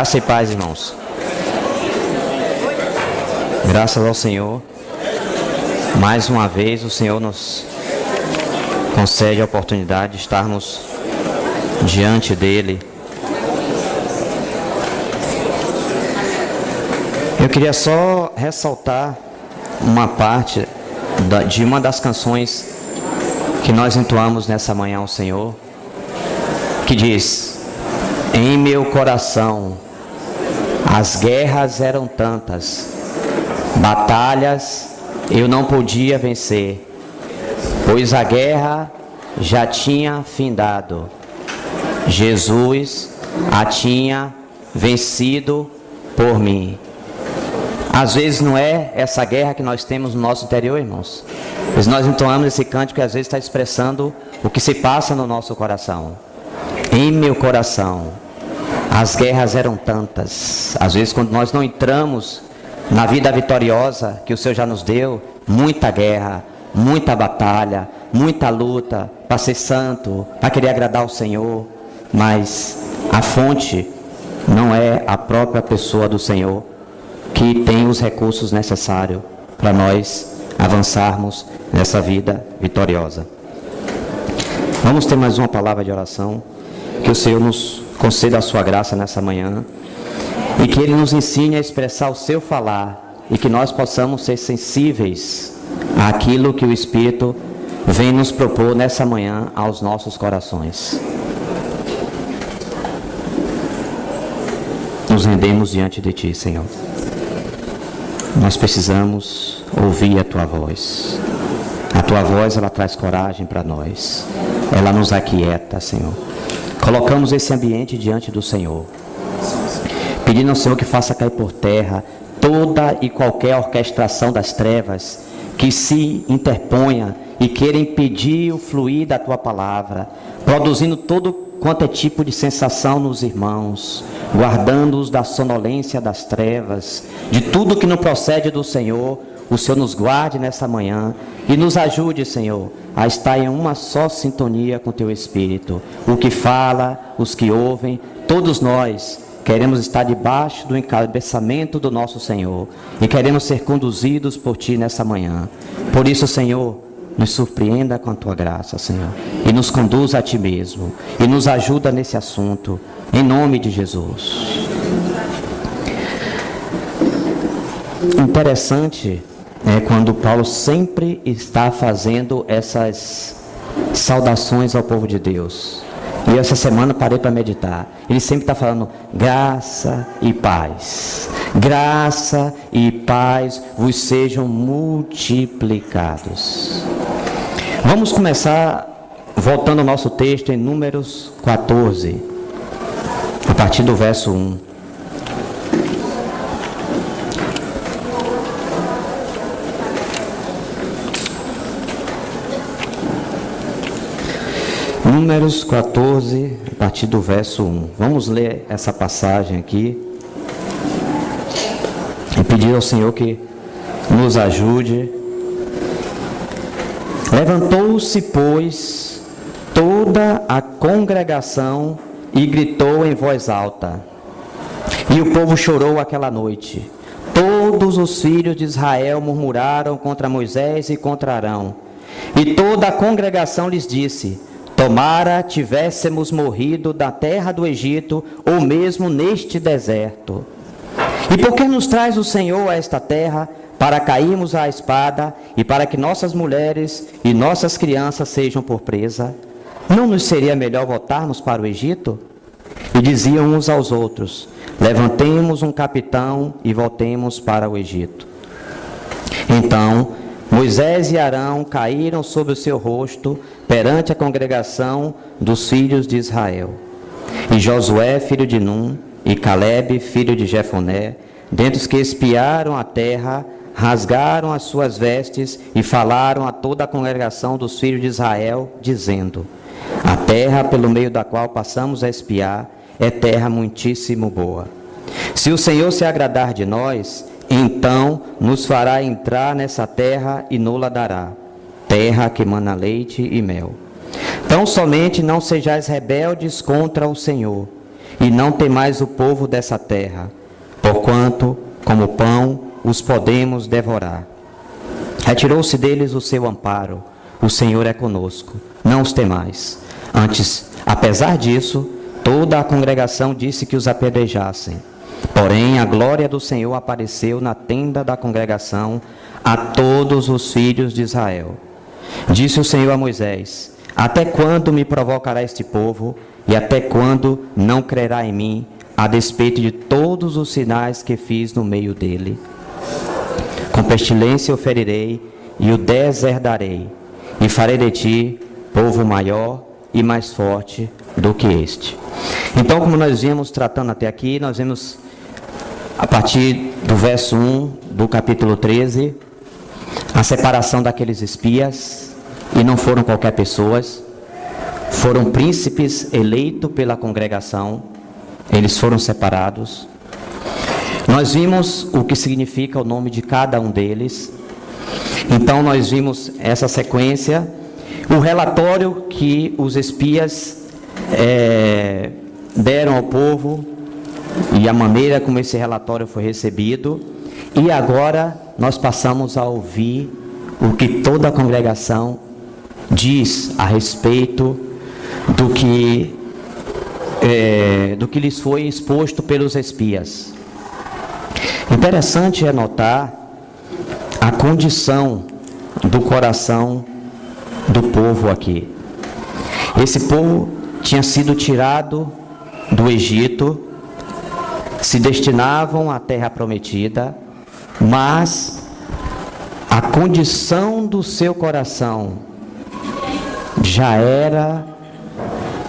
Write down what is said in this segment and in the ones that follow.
Graça e paz, irmãos. Graças ao Senhor. Mais uma vez o Senhor nos concede a oportunidade de estarmos diante dEle. Eu queria só ressaltar uma parte de uma das canções que nós entoamos nessa manhã ao Senhor, que diz: em meu coração as guerras eram tantas, batalhas eu não podia vencer, pois a guerra já tinha findado, Jesus a tinha vencido por mim. Às vezes não é essa guerra que nós temos no nosso interior, irmãos, mas nós entoamos esse cântico que às vezes está expressando o que se passa no nosso coração. Em meu coração as guerras eram tantas. Às vezes quando nós não entramos na vida vitoriosa que o Senhor já nos deu, muita guerra, muita batalha, muita luta para ser santo, para querer agradar o Senhor, mas a fonte não é a própria pessoa do Senhor, que tem os recursos necessários para nós avançarmos nessa vida vitoriosa. Vamos ter mais uma palavra de oração, que o Senhor nos conceda a sua graça nessa manhã, e que Ele nos ensine a expressar o seu falar, e que nós possamos ser sensíveis àquilo que o Espírito vem nos propor nessa manhã aos nossos corações. Nos rendemos diante de Ti, Senhor. Nós precisamos ouvir a Tua voz. A Tua voz, ela traz coragem para nós. Ela nos aquieta, Senhor. Colocamos esse ambiente diante do Senhor, pedindo ao Senhor que faça cair por terra toda e qualquer orquestração das trevas que se interponha e queira impedir o fluir da Tua palavra, produzindo todo quanto é tipo de sensação nos irmãos, guardando-os da sonolência das trevas, de tudo que não procede do Senhor. O Senhor nos guarde nessa manhã e nos ajude, Senhor, a estar em uma só sintonia com Teu Espírito. O que fala, os que ouvem, todos nós queremos estar debaixo do encabeçamento do nosso Senhor e queremos ser conduzidos por Ti nessa manhã. Por isso, Senhor, nos surpreenda com a Tua graça, Senhor, e nos conduza a Ti mesmo, e nos ajuda nesse assunto, em nome de Jesus. Interessante é quando Paulo sempre está fazendo essas saudações ao povo de Deus. E essa semana parei para meditar. Ele sempre está falando graça e paz. Graça e paz vos sejam multiplicados. Vamos começar voltando ao nosso texto em Números 14, a partir do verso 1. Números 14, a partir do verso 1. Vamos ler essa passagem aqui e pedir ao Senhor que nos ajude. Levantou-se, pois, toda a congregação e gritou em voz alta. E o povo chorou aquela noite. Todos os filhos de Israel murmuraram contra Moisés e contra Arão. E toda a congregação lhes disse: tomara tivéssemos morrido da terra do Egito, ou mesmo neste deserto. E por que nos traz o Senhor a esta terra, para cairmos à espada, e para que nossas mulheres e nossas crianças sejam por presa? Não nos seria melhor voltarmos para o Egito? E diziam uns aos outros: levantemos um capitão e voltemos para o Egito. Então Moisés e Arão caíram sobre o seu rosto perante a congregação dos filhos de Israel. E Josué, filho de Num, e Calebe, filho de Jefoné, dentre os que espiaram a terra, rasgaram as suas vestes e falaram a toda a congregação dos filhos de Israel, dizendo: a terra pelo meio da qual passamos a espiar é terra muitíssimo boa. Se o Senhor se agradar de nós, então nos fará entrar nessa terra e nos-la dará, terra que mana leite e mel. Tão somente não sejais rebeldes contra o Senhor, e não temais o povo dessa terra, porquanto, como pão, os podemos devorar. Retirou-se deles o seu amparo, o Senhor é conosco, não os temais. Antes, apesar disso, toda a congregação disse que os apedrejassem. Porém, a glória do Senhor apareceu na tenda da congregação a todos os filhos de Israel. Disse o Senhor a Moisés: até quando me provocará este povo, e até quando não crerá em mim, a despeito de todos os sinais que fiz no meio dele? Com pestilência o ferirei, e o deserdarei, e farei de ti povo maior e mais forte do que este. Então, como nós vimos tratando até aqui, nós vimos a partir do verso 1 do capítulo 13, a separação daqueles espias, e não foram qualquer pessoas, foram príncipes eleitos pela congregação, eles foram separados. Nós vimos o que significa o nome de cada um deles. Então nós vimos essa sequência, o relatório que os espias deram ao povo e a maneira como esse relatório foi recebido. E agora nós passamos a ouvir o que toda a congregação diz a respeito do que lhes foi exposto pelos espias. Interessante é notar a condição do coração do povo aqui. Esse povo tinha sido tirado do Egito, se destinavam à terra prometida, mas a condição do seu coração já era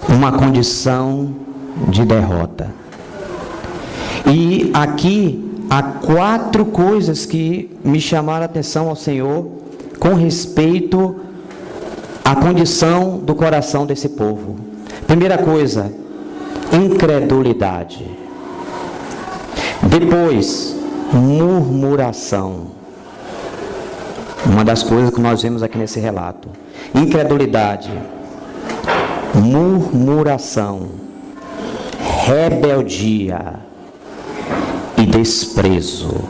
uma condição de derrota. E aqui há 4 coisas que me chamaram a atenção ao Senhor com respeito à condição do coração desse povo. Primeira coisa, incredulidade. Depois, murmuração. Uma das coisas que nós vemos aqui nesse relato. Incredulidade, murmuração, rebeldia e desprezo.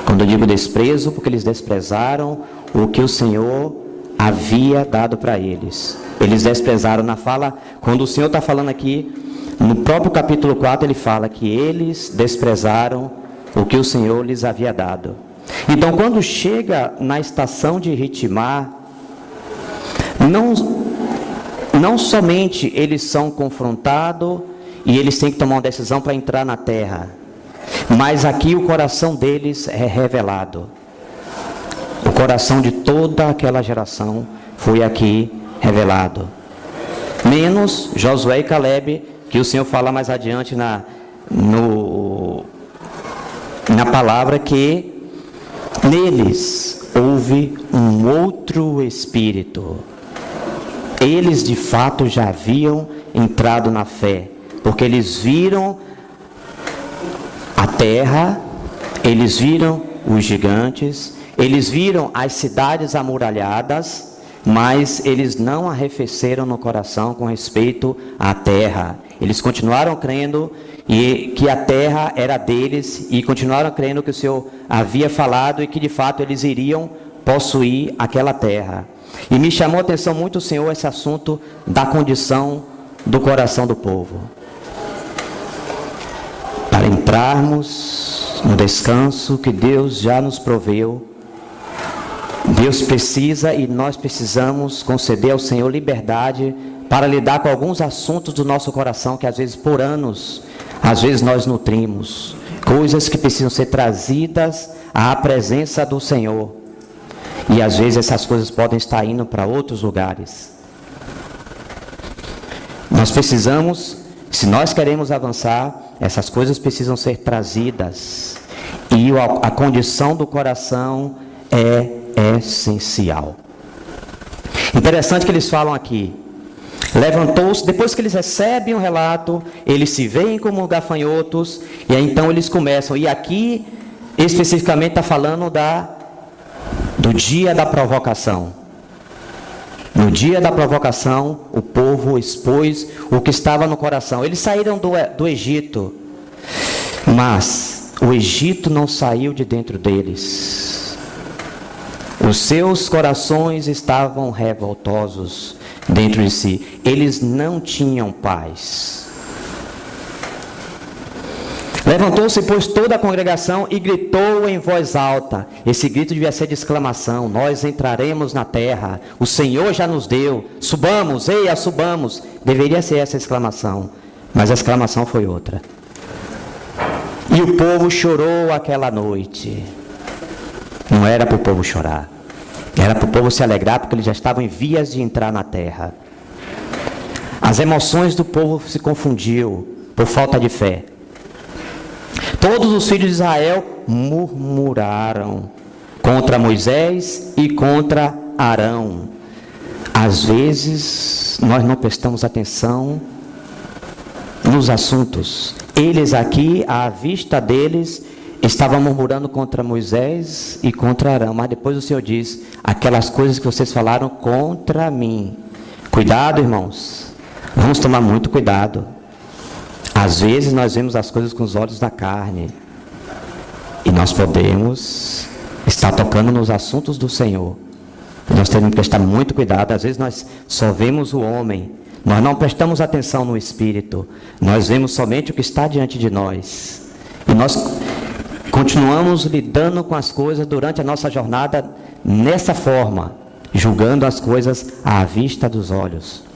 Quando eu digo desprezo, porque eles desprezaram o que o Senhor havia dado para eles. Eles desprezaram na fala, quando o Senhor está falando aqui, no próprio capítulo 4, ele fala que eles desprezaram o que o Senhor lhes havia dado. Então, quando chega na estação de Ritmá, não somente eles são confrontados e eles têm que tomar uma decisão para entrar na terra, mas aqui o coração deles é revelado. O coração de toda aquela geração foi aqui revelado. Menos Josué e Calebe, que o Senhor fala mais adiante na palavra, que neles houve um outro espírito. Eles de fato já haviam entrado na fé, porque eles viram a terra, eles viram os gigantes, eles viram as cidades amuralhadas, mas eles não arrefeceram no coração com respeito à terra. Eles continuaram crendo que a terra era deles e continuaram crendo que o Senhor havia falado e que de fato eles iriam possuir aquela terra. E me chamou a atenção muito, Senhor, esse assunto da condição do coração do povo. Para entrarmos no descanso que Deus já nos proveu, Deus precisa e nós precisamos conceder ao Senhor liberdade para lidar com alguns assuntos do nosso coração que às vezes por anos, às vezes nós nutrimos. Coisas que precisam ser trazidas à presença do Senhor. E às vezes essas coisas podem estar indo para outros lugares. Nós precisamos, se nós queremos avançar, essas coisas precisam ser trazidas. E a condição do coração é essencial. Interessante que eles falam aqui. Levantou-se, depois que eles recebem o relato, eles se veem como gafanhotos, e aí então eles começam. E aqui, especificamente, está falando do dia da provocação. No dia da provocação, o povo expôs o que estava no coração. Eles saíram do Egito, mas o Egito não saiu de dentro deles. Os seus corações estavam revoltosos dentro de si. Eles não tinham paz. Levantou-se, pois, toda a congregação e gritou em voz alta. Esse grito devia ser de exclamação: nós entraremos na terra, o Senhor já nos deu, subamos, eia, subamos. Deveria ser essa exclamação, mas a exclamação foi outra. E o povo chorou aquela noite. Não era para o povo chorar, era para o povo se alegrar, porque eles já estavam em vias de entrar na terra. As emoções do povo se confundiu por falta de fé. Todos os filhos de Israel murmuraram contra Moisés e contra Arão. Às vezes, nós não prestamos atenção nos assuntos. Eles aqui, à vista deles, estavam murmurando contra Moisés e contra Arão. Mas depois o Senhor diz: aquelas coisas que vocês falaram contra mim. Cuidado, irmãos. Vamos tomar muito cuidado. Às vezes nós vemos as coisas com os olhos da carne e nós podemos estar tocando nos assuntos do Senhor. Nós temos que prestar muito cuidado. Às vezes nós só vemos o homem, nós não prestamos atenção no Espírito, nós vemos somente o que está diante de nós e nós continuamos lidando com as coisas durante a nossa jornada nessa forma, julgando as coisas à vista dos olhos.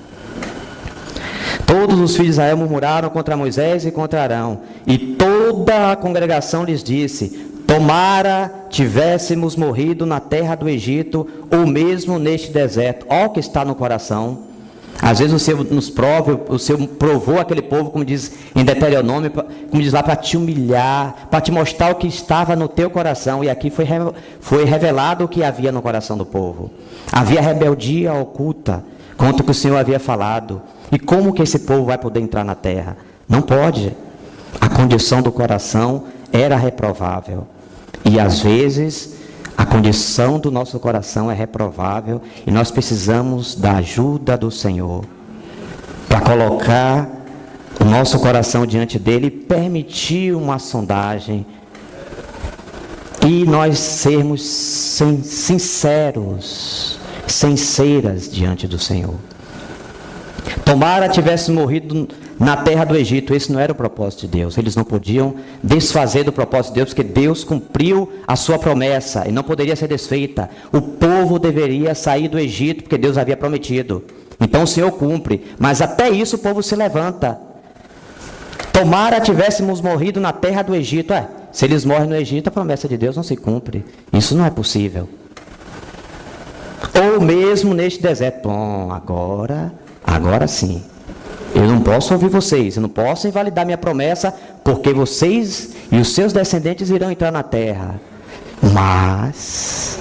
Todos os filhos de Israel murmuraram contra Moisés e contra Arão, e toda a congregação lhes disse: tomara tivéssemos morrido na terra do Egito, ou mesmo neste deserto. Olha o que está no coração. Às vezes o Senhor nos prova, o Senhor provou aquele povo, como diz em Deuteronômio, como diz lá, para te humilhar, para te mostrar o que estava no teu coração. E aqui foi revelado o que havia no coração do povo. Havia rebeldia oculta contra o que o Senhor havia falado. E como que esse povo vai poder entrar na terra? Não pode. A condição do coração era reprovável. E às vezes a condição do nosso coração é reprovável e nós precisamos da ajuda do Senhor para colocar o nosso coração diante dele e permitir uma sondagem e nós sermos sinceros, sinceras diante do Senhor. Tomara tivéssemos morrido na terra do Egito. Esse não era o propósito de Deus. Eles não podiam desfazer do propósito de Deus, porque Deus cumpriu a sua promessa e não poderia ser desfeita. O povo deveria sair do Egito, porque Deus havia prometido. Então o Senhor cumpre, mas até isso o povo se levanta. Tomara tivéssemos morrido na terra do Egito. Se eles morrem no Egito, a promessa de Deus não se cumpre. Isso não é possível. Ou mesmo neste deserto. Bom, agora sim. Eu não posso ouvir vocês, eu não posso invalidar minha promessa, porque vocês e os seus descendentes irão entrar na terra. Mas,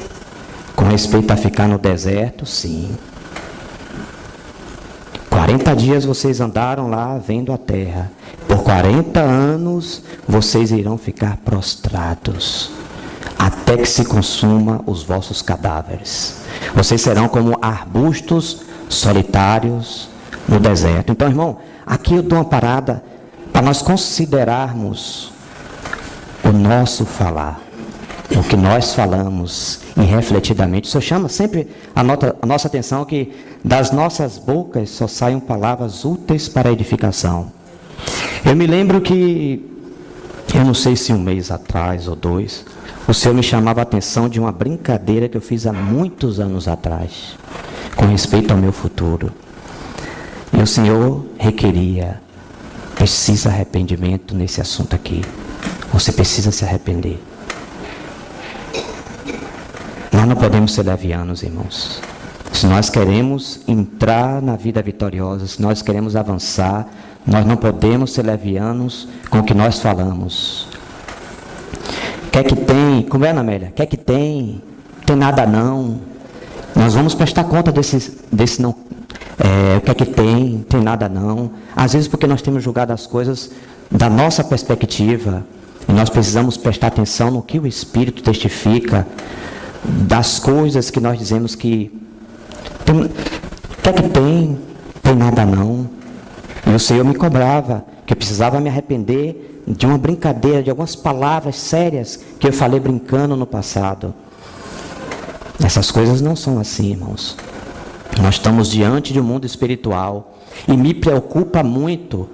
com respeito a ficar no deserto, sim. 40 dias vocês andaram lá vendo a terra. Por 40 anos vocês irão ficar prostrados, até que se consuma os vossos cadáveres. Vocês serão como arbustos solitários no deserto. Então, irmão, aqui eu dou uma parada para nós considerarmos o nosso falar, o que nós falamos irrefletidamente. Isso chama sempre a nossa atenção, que das nossas bocas só saem palavras úteis para a edificação. Eu me lembro que, eu não sei se um mês atrás ou 2, o Senhor me chamava a atenção de uma brincadeira que eu fiz há muitos anos atrás, com respeito ao meu futuro. E o Senhor requeria: precisa arrependimento nesse assunto aqui. Você precisa se arrepender. Nós não podemos ser levianos, irmãos. Se nós queremos entrar na vida vitoriosa, se nós queremos avançar, nós não podemos ser levianos com o que nós falamos. Quer que tem? Como é, Ana Amélia? Quer que tem? Tem nada não. Nós vamos prestar conta desse não. O que é que tem? Tem nada não. Às vezes porque nós temos julgado as coisas da nossa perspectiva, e nós precisamos prestar atenção no que o Espírito testifica das coisas que nós dizemos que que é que tem? Tem nada não. E o Senhor me cobrava que eu precisava me arrepender de uma brincadeira, de algumas palavras sérias que eu falei brincando no passado. Essas coisas não são assim, irmãos. Nós estamos diante de um mundo espiritual e me preocupa muito,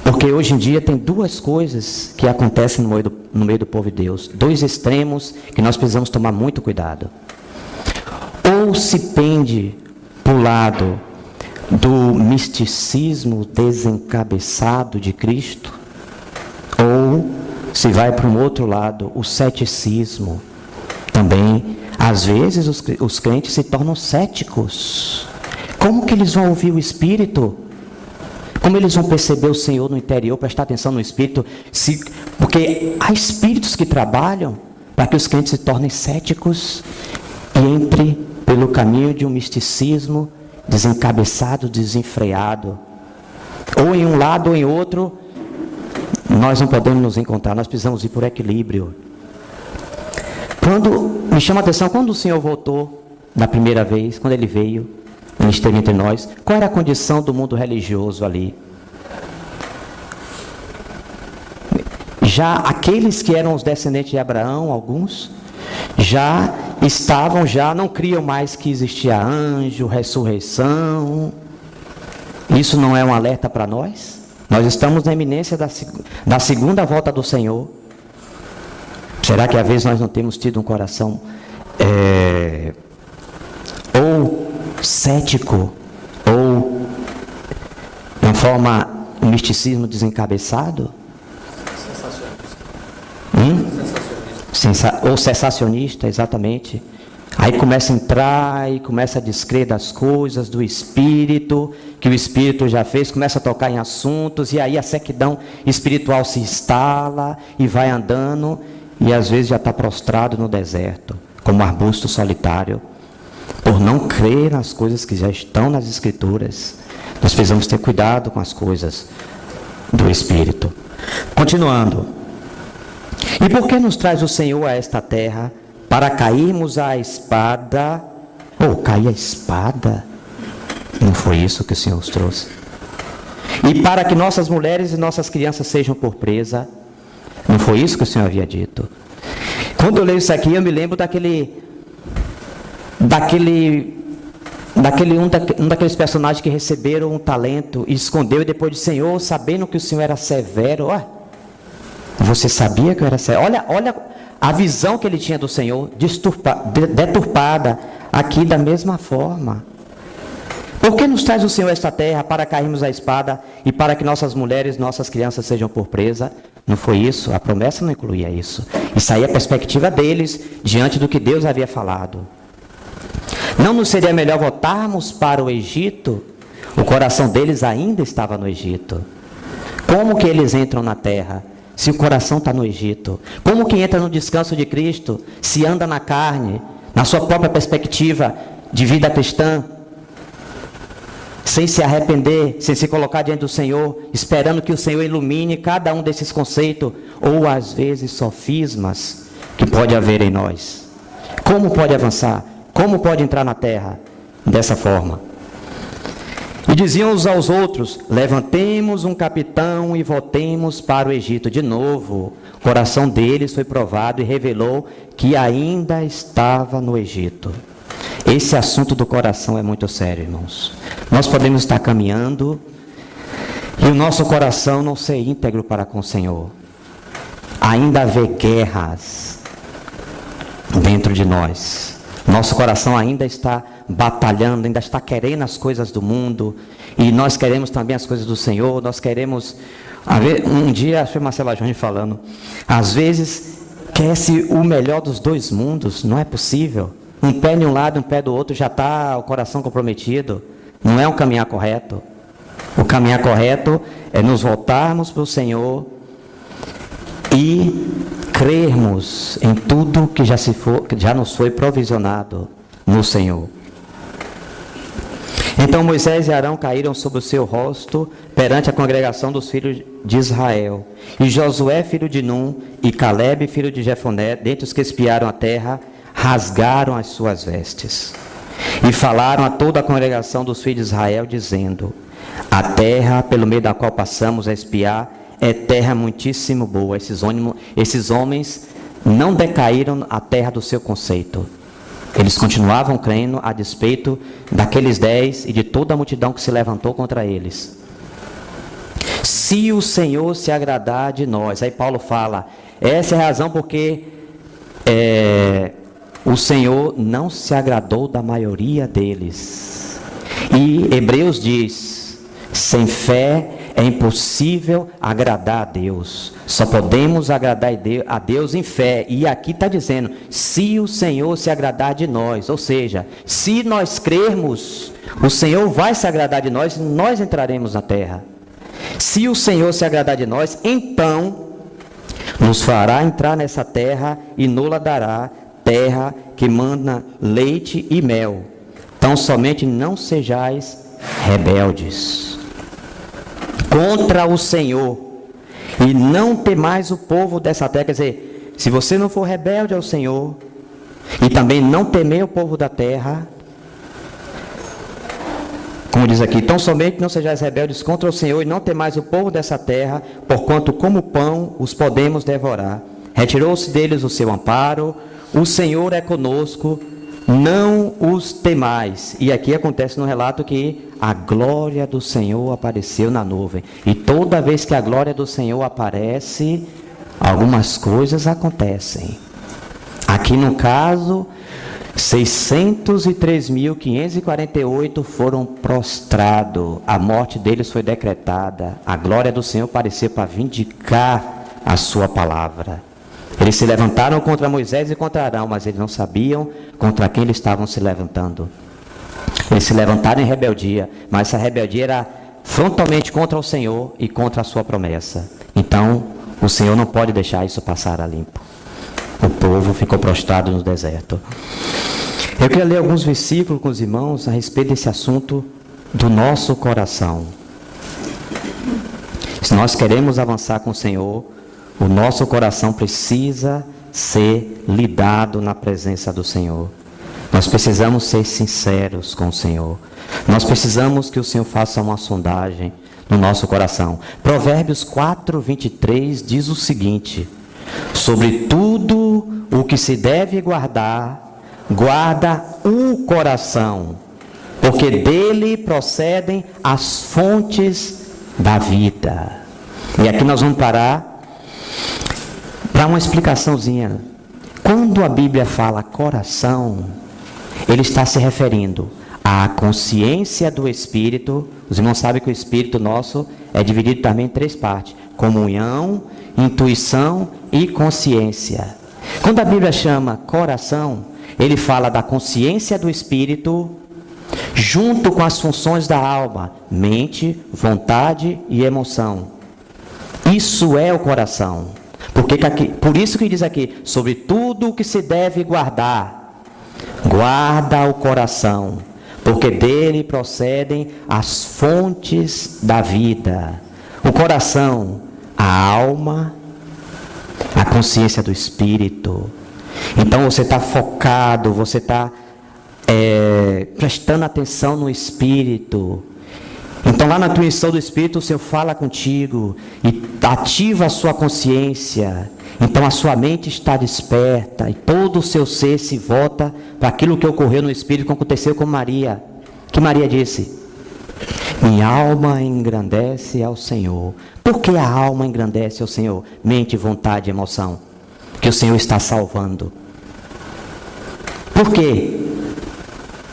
porque hoje em dia tem duas coisas que acontecem no meio do povo de Deus, dois extremos que nós precisamos tomar muito cuidado. Ou se pende para o lado do misticismo desencabeçado de Cristo, ou se vai para um outro lado, o ceticismo. Também, às vezes, os crentes se tornam céticos. Como que eles vão ouvir o Espírito? Como eles vão perceber o Senhor no interior, prestar atenção no Espírito? Porque há espíritos que trabalham para que os crentes se tornem céticos e entrem pelo caminho de um misticismo desencabeçado, desenfreado. Ou em um lado ou em outro, nós não podemos nos encontrar, nós precisamos ir por equilíbrio. Quando me chama a atenção, quando o Senhor voltou na primeira vez, quando Ele veio, Ele esteve entre nós, qual era a condição do mundo religioso ali? Já aqueles que eram os descendentes de Abraão, alguns, já não criam mais que existia anjo, ressurreição. Isso não é um alerta para nós? Nós estamos na iminência da segunda volta do Senhor. Será que às vezes nós não temos tido um coração ou cético, ou de forma um misticismo desencabeçado? Ou sensacionista, exatamente. Aí começa a entrar e começa a descrer das coisas, do Espírito, que o Espírito já fez, começa a tocar em assuntos, e aí a sequidão espiritual se instala e vai andando, e às vezes já está prostrado no deserto, como arbusto solitário, por não crer nas coisas que já estão nas Escrituras. Nós precisamos ter cuidado com as coisas do Espírito. Continuando. E por que nos traz o Senhor a esta terra? Para cairmos à espada. Cair a espada? Não foi isso que o Senhor nos trouxe? E para que nossas mulheres e nossas crianças sejam por presa? Não foi isso que o Senhor havia dito? Quando eu leio isso aqui, eu me lembro um daqueles personagens que receberam um talento e escondeu, e depois disse: Senhor, sabendo que o Senhor era severo, você sabia que eu era severo? Olha a visão que ele tinha do Senhor, deturpada aqui da mesma forma. Por que nos traz o Senhor a esta terra? Para cairmos à espada e para que nossas mulheres, nossas crianças sejam por presa? Não foi isso? A promessa não incluía isso. Isso aí é a perspectiva deles diante do que Deus havia falado. Não nos seria melhor voltarmos para o Egito? O coração deles ainda estava no Egito. Como que eles entram na terra se o coração está no Egito? Como que entra no descanso de Cristo se anda na carne, na sua própria perspectiva de vida cristã, sem se arrepender, sem se colocar diante do Senhor, esperando que o Senhor ilumine cada um desses conceitos, ou às vezes sofismas que pode haver em nós? Como pode avançar? Como pode entrar na terra dessa forma? E diziam uns aos outros: levantemos um capitão e voltemos para o Egito. De novo, o coração deles foi provado e revelou que ainda estava no Egito. Esse assunto do coração é muito sério, irmãos. Nós podemos estar caminhando e o nosso coração não ser íntegro para com o Senhor. Ainda haver guerras dentro de nós. Nosso coração ainda está batalhando, ainda está querendo as coisas do mundo, e nós queremos também as coisas do Senhor. Nós queremos, um dia, foi Marcela Jones falando, às vezes quer-se o melhor dos dois mundos. Não é possível. Um pé de um lado, um pé do outro, já está o coração comprometido. Não é um caminhar correto. O caminhar correto é nos voltarmos para o Senhor e crermos em tudo que já nos foi provisionado no Senhor. Então Moisés e Arão caíram sobre o seu rosto perante a congregação dos filhos de Israel. E Josué, filho de Num, e Calebe, filho de Jefoné, dentre os que espiaram a terra, rasgaram as suas vestes. E falaram a toda a congregação dos filhos de Israel, dizendo: a terra pelo meio da qual passamos a espiar é terra muitíssimo boa. Esses homens não decaíram a terra do seu conceito. Eles continuavam crendo a despeito daqueles 10 e de toda a multidão que se levantou contra eles. Se o Senhor se agradar de nós, aí Paulo fala, essa é a razão porque o Senhor não se agradou da maioria deles. E Hebreus diz, sem fé é impossível agradar a Deus. Só podemos agradar a Deus em fé. E aqui está dizendo, se o Senhor se agradar de nós. Ou seja, se nós crermos, o Senhor vai se agradar de nós e nós entraremos na terra. Se o Senhor se agradar de nós, então nos fará entrar nessa terra e nos dará terra que manda leite e mel. Então somente não sejais rebeldes contra o Senhor, e não temais o povo dessa terra. Quer dizer, se você não for rebelde ao Senhor, e também não temer o povo da terra, como diz aqui, tão somente não sejais rebeldes contra o Senhor, e não temais o povo dessa terra, porquanto como pão os podemos devorar. Retirou-se deles o seu amparo, o Senhor é conosco, não os temais. E aqui acontece no relato que a glória do Senhor apareceu na nuvem. E toda vez que a glória do Senhor aparece, algumas coisas acontecem. Aqui no caso, 603.548 foram prostrados. A morte deles foi decretada. A glória do Senhor apareceu para vindicar a sua palavra. Eles se levantaram contra Moisés e contra Arão, mas eles não sabiam contra quem eles estavam se levantando. Eles se levantaram em rebeldia, mas essa rebeldia era frontalmente contra o Senhor e contra a sua promessa. Então, o Senhor não pode deixar isso passar a limpo. O povo ficou prostrado no deserto. Eu queria ler alguns versículos com os irmãos a respeito desse assunto do nosso coração. Se nós queremos avançar com o Senhor, o nosso coração precisa ser lidado na presença do Senhor. Nós precisamos ser sinceros com o Senhor. Nós precisamos que o Senhor faça uma sondagem no nosso coração. Provérbios 4:23 diz o seguinte: sobre tudo o que se deve guardar, guarda o coração, porque dele procedem as fontes da vida. E aqui nós vamos parar para uma explicaçãozinha. Quando a Bíblia fala coração, ele está se referindo à consciência do Espírito. Os irmãos sabem que o Espírito nosso é dividido também em 3 partes: comunhão, intuição e consciência. Quando a Bíblia chama coração, ele fala da consciência do Espírito junto com as funções da alma, mente, vontade e emoção. Isso é o coração. Por isso que diz aqui, sobre tudo o que se deve guardar, guarda o coração, porque dele procedem as fontes da vida. O coração, a alma, a consciência do Espírito. Então você está focado, você está prestando atenção no Espírito. Então lá na intuição do Espírito o Senhor fala contigo e ativa a sua consciência. Então a sua mente está desperta e todo o seu ser se volta para aquilo que ocorreu no Espírito, que aconteceu com Maria. Que Maria disse: minha alma engrandece ao Senhor. Por que a alma engrandece ao Senhor? Mente, vontade e emoção. Que o Senhor está salvando. Por quê?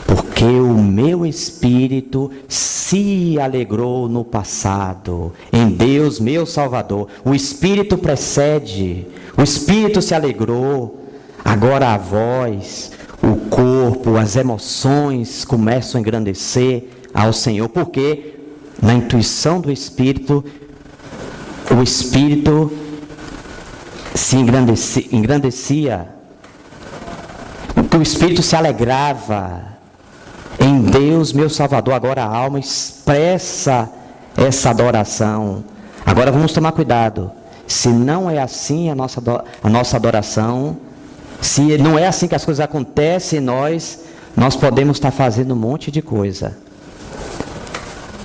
Porque o meu espírito se alegrou no passado, em Deus, meu Salvador. O espírito precede, o espírito se alegrou. Agora a voz, o corpo, as emoções começam a engrandecer ao Senhor. Porque na intuição do espírito, o espírito se engrandecia. O espírito se alegrava em Deus, meu Salvador. Agora a alma expressa essa adoração. Agora vamos tomar cuidado. Se não é assim a nossa adoração, se não é assim que as coisas acontecem em nós, nós podemos estar fazendo um monte de coisa.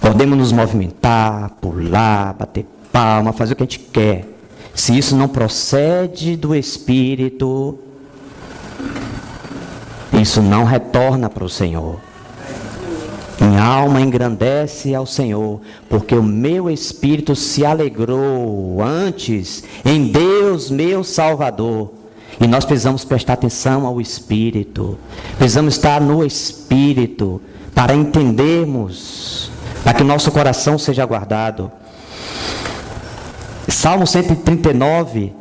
Podemos nos movimentar, pular, bater palma, fazer o que a gente quer. Se isso não procede do Espírito, isso não retorna para o Senhor. Minha alma engrandece ao Senhor, porque o meu espírito se alegrou antes em Deus, meu Salvador. E nós precisamos prestar atenção ao Espírito. Precisamos estar no Espírito para entendermos, para que o nosso coração seja guardado. Salmo 139,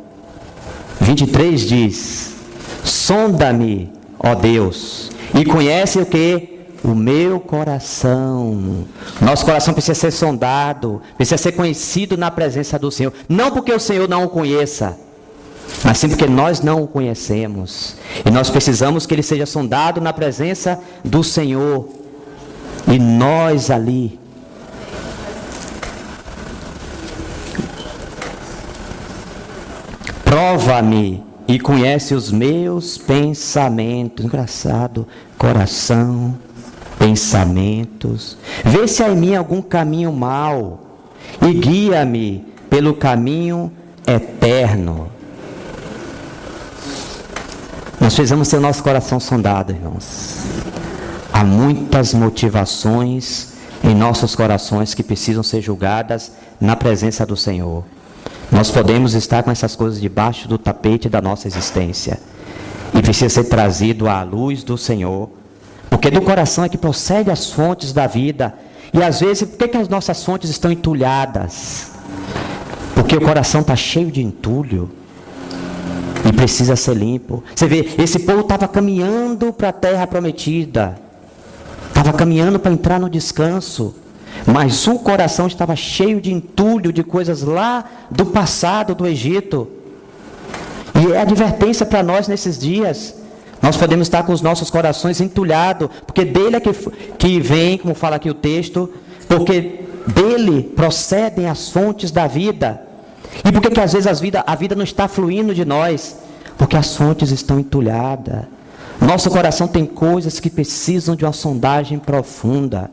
23 diz: sonda-me, ó Deus, e conhece o que? O meu coração. Nosso coração precisa ser sondado, precisa ser conhecido na presença do Senhor. Não porque o Senhor não o conheça, mas sim porque nós não o conhecemos. E nós precisamos que ele seja sondado na presença do Senhor. E nós ali. Prova-me e conhece os meus pensamentos. Engraçado, coração, pensamentos. Vê se há em mim algum caminho mau e guia-me pelo caminho eterno. Nós precisamos ter o nosso coração sondado, irmãos. Há muitas motivações em nossos corações que precisam ser julgadas na presença do Senhor. Nós podemos estar com essas coisas debaixo do tapete da nossa existência. E precisa ser trazido à luz do Senhor. Porque do coração é que procede as fontes da vida. E às vezes, por que as nossas fontes estão entulhadas? Porque o coração está cheio de entulho. E precisa ser limpo. Você vê, esse povo estava caminhando para a terra prometida. Estava caminhando para entrar no descanso. Mas o coração estava cheio de entulho, de coisas lá do passado, do Egito. E é advertência para nós nesses dias. Nós podemos estar com os nossos corações entulhados, porque dele é que vem, como fala aqui o texto, porque dele procedem as fontes da vida. E por que às vezes a vida não está fluindo de nós? Porque as fontes estão entulhadas. Nosso coração tem coisas que precisam de uma sondagem profunda.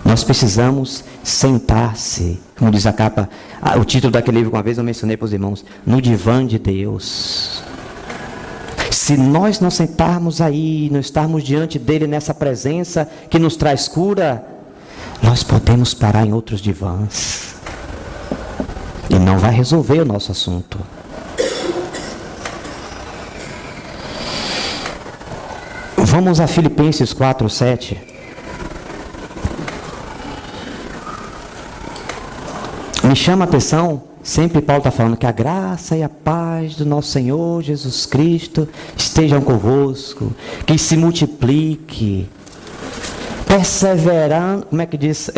Nós precisamos sentar-se, como diz a capa, o título daquele livro que uma vez eu mencionei para os irmãos, no divã de Deus. Se nós não sentarmos aí, não estarmos diante dele nessa presença que nos traz cura, nós podemos parar em outros divãs. E não vai resolver o nosso assunto. Vamos a Filipenses 4:7. Me chama a atenção, sempre Paulo está falando que a graça e a paz do nosso Senhor Jesus Cristo estejam convosco, que se multiplique, perseverando, como é que diz?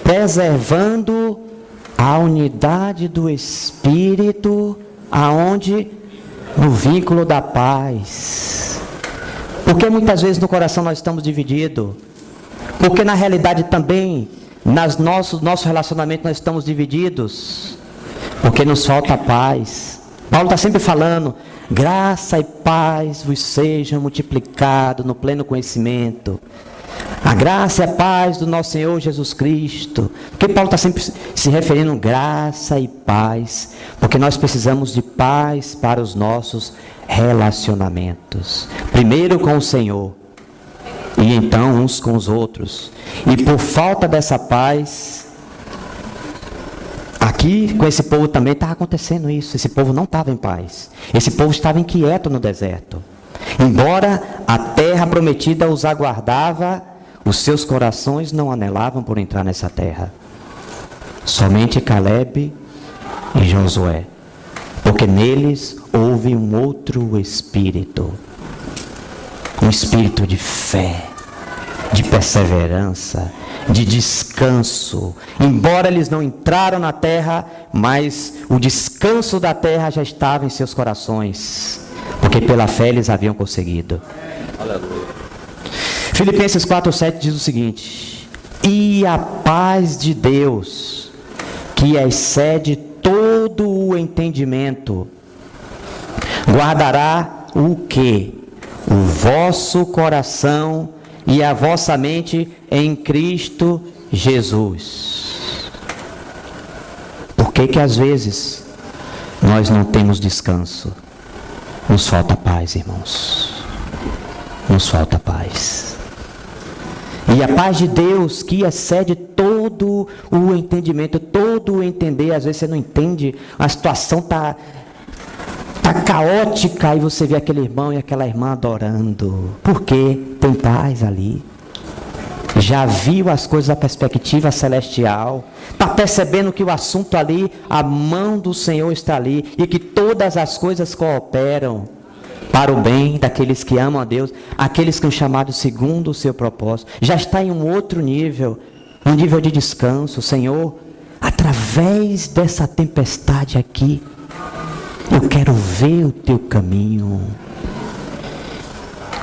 Preservando a unidade do Espírito, aonde? No vínculo da paz. Porque muitas vezes no coração nós estamos divididos, porque na realidade também, nosso relacionamento nós estamos divididos, porque nos falta paz. Paulo está sempre falando, graça e paz vos sejam multiplicados no pleno conhecimento. A graça e a paz do nosso Senhor Jesus Cristo. Porque Paulo está sempre se referindo a graça e paz, porque nós precisamos de paz para os nossos relacionamentos. Primeiro com o Senhor, e então uns com os outros. E por falta dessa paz, aqui com esse povo também estava acontecendo isso. Esse povo não estava em paz. Esse povo estava inquieto no deserto. Embora a terra prometida os aguardava, os seus corações não anelavam por entrar nessa terra. Somente Caleb e Josué. Porque neles houve um outro espírito. Um espírito de fé, de perseverança, de descanso. Embora eles não entraram na terra, mas o descanso da terra já estava em seus corações, porque pela fé eles haviam conseguido. Aleluia. Filipenses 4:7 diz o seguinte: e a paz de Deus, que excede todo o entendimento, guardará o quê? o vosso coração e a vossa mente em Cristo Jesus. Por que às vezes nós não temos descanso? Nos falta paz, irmãos. Nos falta paz. E a paz de Deus, que excede todo o entendimento, todo o entender. Às vezes você não entende, a situação está caótica, e você vê aquele irmão e aquela irmã adorando. Por quê? Tem paz ali. Já viu as coisas da perspectiva celestial. Está percebendo que o assunto ali, a mão do Senhor está ali. E que todas as coisas cooperam para o bem daqueles que amam a Deus, aqueles que são chamados segundo o seu propósito. Já está em um outro nível, um nível de descanso. Senhor, através dessa tempestade aqui, eu quero ver o teu caminho.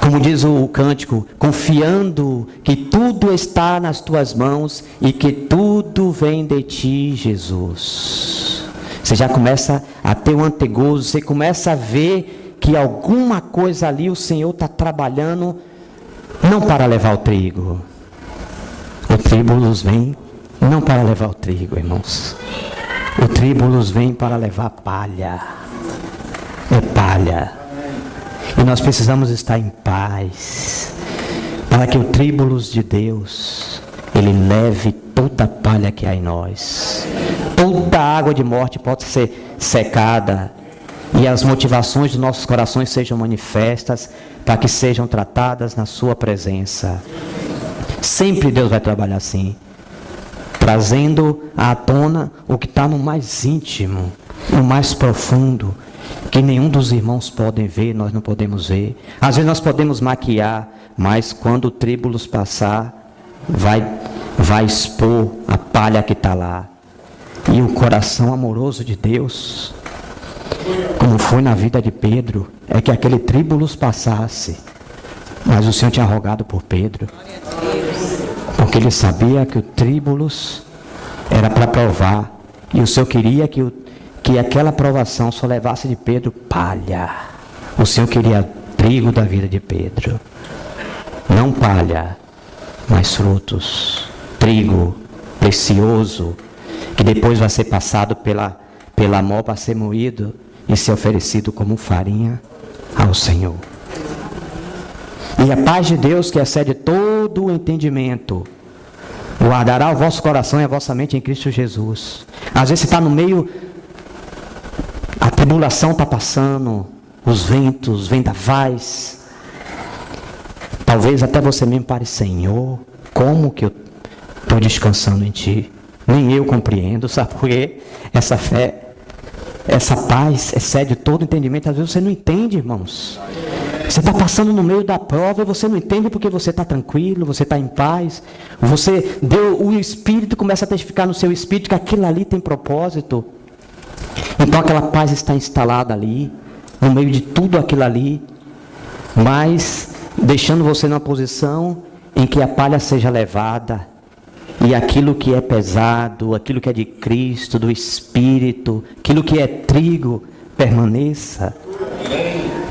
Como diz o cântico, confiando que tudo está nas tuas mãos e que tudo vem de ti, Jesus. Você já começa a ter um antegozo, você começa a ver que alguma coisa ali o Senhor está trabalhando, não para levar o trigo. O tribulus vem não para levar o trigo, irmãos. O tribulus vem para levar palha. É palha. E nós precisamos estar em paz, para que o tribulus de Deus, ele leve toda a palha que há em nós. Toda a água de morte pode ser secada, e as motivações dos nossos corações sejam manifestas, para que sejam tratadas na sua presença. Sempre Deus vai trabalhar assim, trazendo à tona o que está no mais íntimo, no mais profundo, que nenhum dos irmãos podem ver, nós não podemos ver. Às vezes nós podemos maquiar, mas quando o tribulus passar, vai expor a palha que está lá. E o coração amoroso de Deus, como foi na vida de Pedro, é que aquele tribulus passasse. Mas o Senhor tinha rogado por Pedro, porque ele sabia que o tribulus era para provar, e o Senhor queria que aquela provação só levasse de Pedro palha. O Senhor queria trigo da vida de Pedro, não palha, mas frutos, trigo precioso, que depois vai ser passado pela mão para ser moído e ser oferecido como farinha ao Senhor. E a paz de Deus, que excede todo o entendimento, guardará o vosso coração e a vossa mente em Cristo Jesus. Às vezes você está no meio, a tribulação está passando, os ventos, vendavais. Talvez até você mesmo pare, Senhor, como que eu estou descansando em Ti? Nem eu compreendo, sabe por quê? Essa fé, essa paz excede todo entendimento. Às vezes você não entende, irmãos. Você está passando no meio da prova e você não entende porque você está tranquilo, você está em paz. Você deu, o Espírito começa a testificar no seu Espírito que aquilo ali tem propósito. Então aquela paz está instalada ali, no meio de tudo aquilo ali, mas deixando você numa posição em que a palha seja levada, e aquilo que é pesado, aquilo que é de Cristo, do Espírito, aquilo que é trigo, permaneça,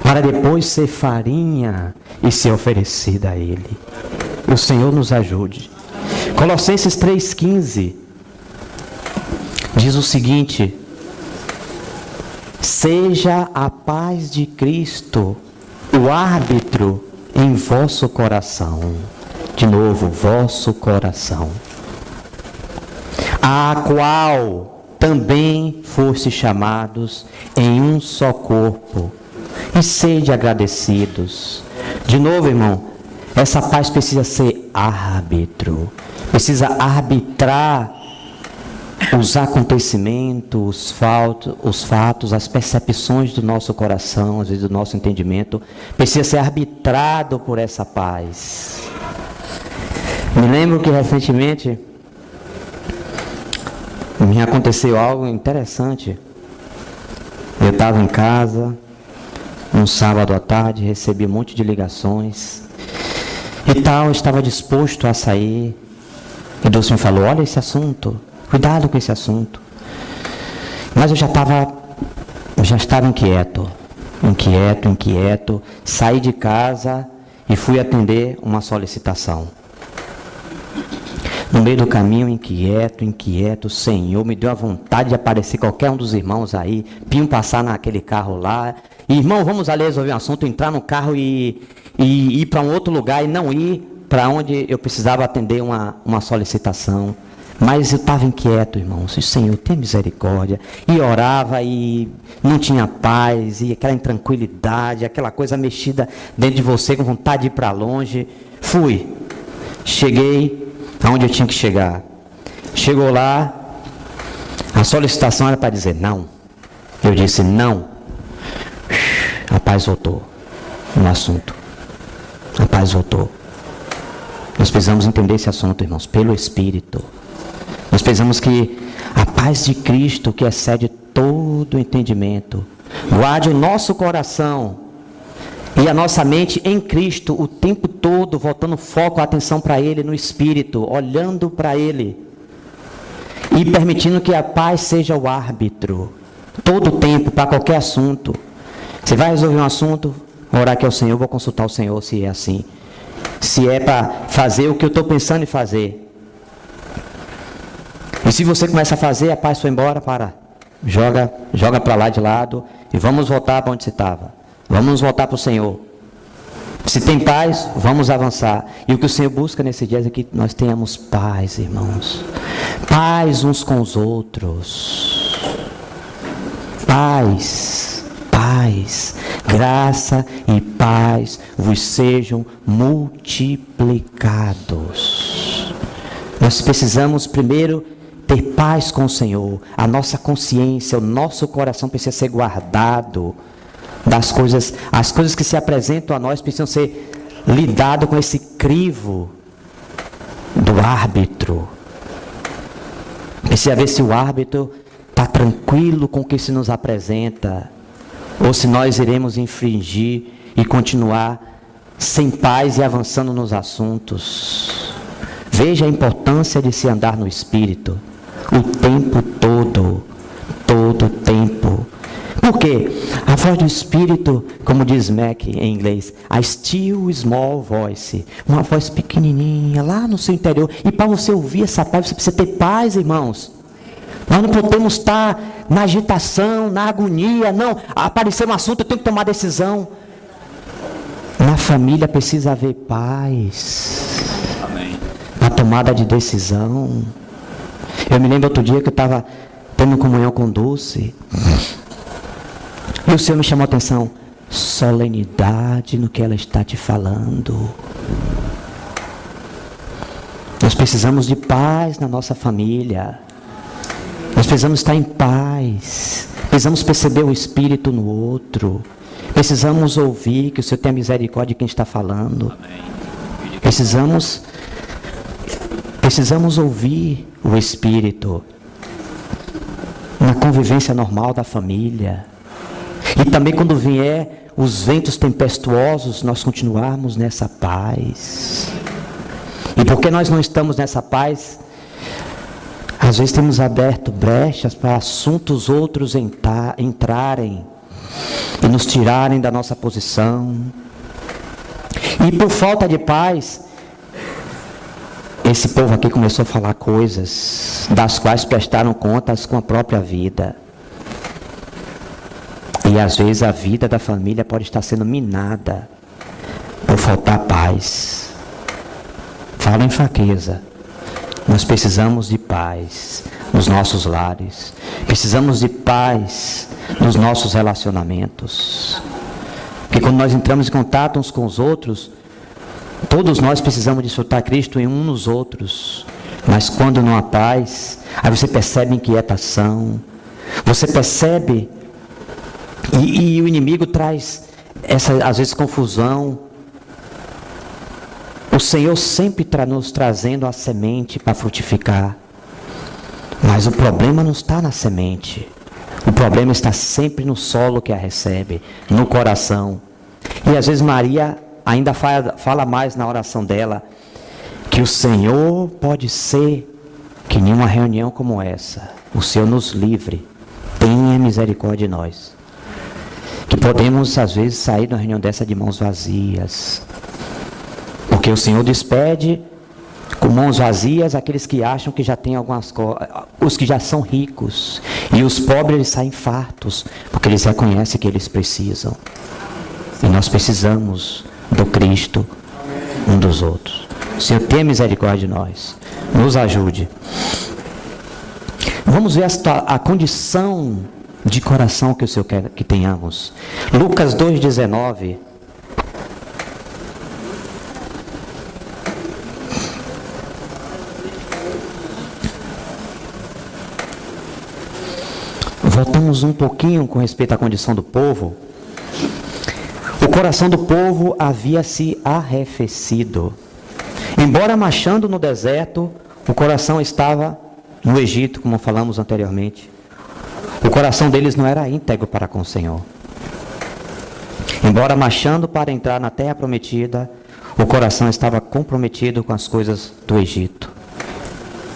para depois ser farinha e ser oferecida a Ele. O Senhor nos ajude. Colossenses 3,15 diz o seguinte: seja a paz de Cristo o árbitro em vosso coração. De novo, vosso coração, a qual também foste chamados em um só corpo, e sede agradecidos. De novo, irmão, essa paz precisa ser árbitro, precisa arbitrar os acontecimentos, os fatos, as percepções do nosso coração, às vezes do nosso entendimento, precisa ser arbitrado por essa paz. Me lembro que recentemente me aconteceu algo interessante. Eu estava em casa, um sábado à tarde, recebi um monte de ligações e tal, eu estava disposto a sair, e Deus me falou: olha esse assunto, cuidado com esse assunto. Mas eu já estava inquieto, inquieto, saí de casa e fui atender uma solicitação. No meio do caminho, inquieto, Senhor, me deu a vontade de aparecer qualquer um dos irmãos aí, vinham passar naquele carro lá. Irmão, vamos ali resolver um assunto, entrar no carro e ir para um outro lugar e não ir para onde eu precisava atender uma solicitação. Mas eu estava inquieto, irmãos, e Senhor, tenha misericórdia. E orava e não tinha paz, e aquela intranquilidade, aquela coisa mexida dentro de você, com vontade de ir para longe. Cheguei aonde eu tinha que chegar. Chegou lá, a solicitação era para dizer não. Eu disse não. A paz voltou no assunto. A paz voltou. Nós precisamos entender esse assunto, irmãos, pelo Espírito. Nós precisamos que a paz de Cristo, que excede todo o entendimento, guarde o nosso coração e a nossa mente em Cristo o tempo todo, voltando foco, a atenção para Ele no Espírito, olhando para Ele e permitindo que a paz seja o árbitro, todo o tempo, para qualquer assunto. Você vai resolver um assunto, vou orar aqui ao Senhor, vou consultar o Senhor se é assim. Se é para fazer o que eu estou pensando em fazer. E se você começa a fazer, a paz foi embora, joga para lá de lado e vamos voltar para onde você estava. Vamos voltar para o Senhor. Se tem paz, vamos avançar. E o que o Senhor busca nesse dia é que nós tenhamos paz, irmãos. Paz uns com os outros. Paz, graça e paz vos sejam multiplicados. Nós precisamos primeiro ter paz com o Senhor. A nossa consciência, o nosso coração precisa ser guardado das coisas, as coisas que se apresentam a nós precisam ser lidado com esse crivo do árbitro. Precisa ver se o árbitro está tranquilo com o que se nos apresenta, ou se nós iremos infringir e continuar sem paz e avançando nos assuntos. Veja a importância de se andar no Espírito o tempo todo o tempo. Por quê? A voz do Espírito, como diz Mac em inglês, a still small voice, uma voz pequenininha lá no seu interior. E para você ouvir essa paz, você precisa ter paz, irmãos. Nós não podemos estar na agitação, na agonia, não. Aparecer um assunto, eu tenho que tomar decisão. Na família precisa haver paz. Amém. Na tomada de decisão. Eu me lembro outro dia que eu estava tendo comunhão com Dulce. E o Senhor me chamou a atenção. Solenidade no que ela está te falando. Nós precisamos de paz na nossa família. Nós precisamos estar em paz. Precisamos perceber o Espírito no outro. Precisamos ouvir que o Senhor tenha misericórdia de quem está falando. Precisamos ouvir o Espírito na convivência normal da família. E também quando vier os ventos tempestuosos, nós continuarmos nessa paz. E porque nós não estamos nessa paz, às vezes temos aberto brechas para assuntos outros entrarem e nos tirarem da nossa posição. E por falta de paz, esse povo aqui começou a falar coisas das quais prestaram contas com a própria vida. E às vezes a vida da família pode estar sendo minada por faltar paz. Fala em fraqueza. Nós precisamos de paz nos nossos lares. Precisamos de paz nos nossos relacionamentos. Porque quando nós entramos em contato uns com os outros, todos nós precisamos desfrutar Cristo em uns nos outros. Mas quando não há paz, aí você percebe inquietação. Você percebe... E o inimigo traz essa, às vezes, confusão. O Senhor sempre está nos trazendo a semente para frutificar. Mas o problema não está na semente. O problema está sempre no solo que a recebe, no coração. E às vezes Maria ainda fala mais na oração dela, que o Senhor pode ser que em uma reunião como essa, o Senhor nos livre, tenha misericórdia de nós. que podemos às vezes sair de uma reunião dessa de mãos vazias, porque o Senhor despede com mãos vazias aqueles que acham que já têm algumas coisas, os que já são ricos, e os pobres eles saem fartos, porque eles reconhecem que eles precisam, e nós precisamos do Cristo um dos outros. O Senhor tenha misericórdia de nós, nos ajude. Vamos ver a condição de coração que o Senhor quer que tenhamos. Lucas 2,19. Voltamos um pouquinho com respeito à condição do povo. O coração do povo havia se arrefecido. Embora marchando no deserto, o coração estava no Egito, como falamos anteriormente. O coração deles não era íntegro para com o Senhor. Embora marchando para entrar na terra prometida, o coração estava comprometido com as coisas do Egito,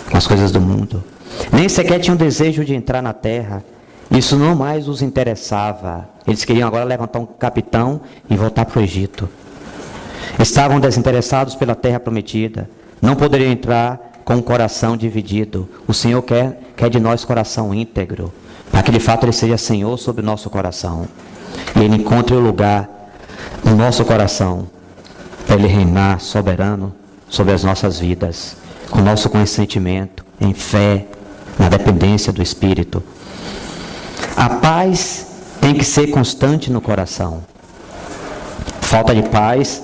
com as coisas do mundo. Nem sequer tinham desejo de entrar na terra. Isso não mais os interessava. Eles queriam agora levantar um capitão e voltar para o Egito. Estavam desinteressados pela terra prometida. Não poderiam entrar com o coração dividido. O Senhor quer de nós coração íntegro, para que de fato Ele seja Senhor sobre o nosso coração. E Ele encontre o lugar no nosso coração, para Ele reinar soberano sobre as nossas vidas, com o nosso consentimento, em fé, na dependência do Espírito. A paz tem que ser constante no coração. Falta de paz,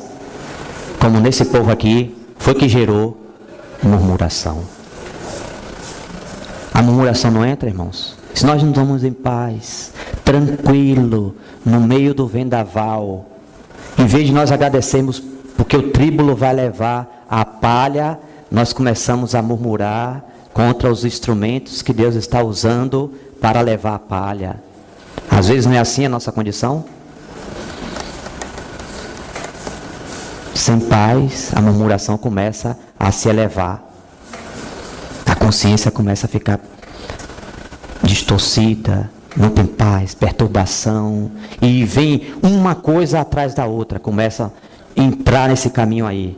como nesse povo aqui, foi que gerou murmuração. A murmuração não entra, irmãos? Se nós não estamos em paz, tranquilo, no meio do vendaval, em vez de nós agradecermos porque o tríbulo vai levar a palha, nós começamos a murmurar contra os instrumentos que Deus está usando para levar a palha. Às vezes não é assim a nossa condição? Sem paz, a murmuração começa a se elevar. A consciência começa a ficar distorcida, não tem paz, perturbação, e vem uma coisa atrás da outra, começa a entrar nesse caminho aí.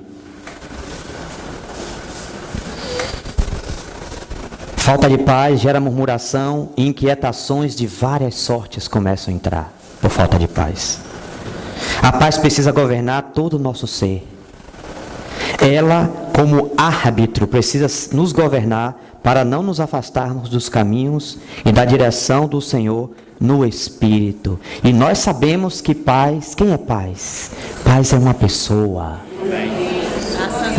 Falta de paz gera murmuração e inquietações de várias sortes começam a entrar por falta de paz. A paz precisa governar todo o nosso ser. Ela, como árbitro, precisa nos governar para não nos afastarmos dos caminhos e da direção do Senhor no Espírito. E nós sabemos que paz, quem é paz? Paz é uma pessoa.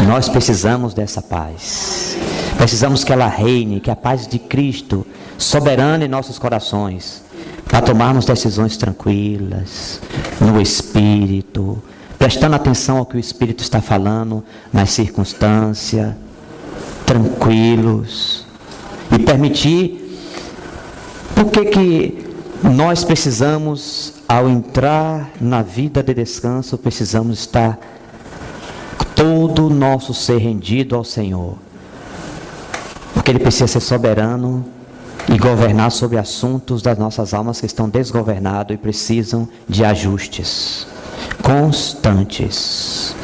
Nós precisamos dessa paz. Precisamos que ela reine, que a paz de Cristo soberana em nossos corações, para tomarmos decisões tranquilas, no Espírito, prestando atenção ao que o Espírito está falando nas circunstâncias, tranquilos, e permitir. Por que nós precisamos, ao entrar na vida de descanso, precisamos estar todo o nosso ser rendido ao Senhor? Porque Ele precisa ser soberano e governar sobre assuntos das nossas almas que estão desgovernados e precisam de ajustes constantes.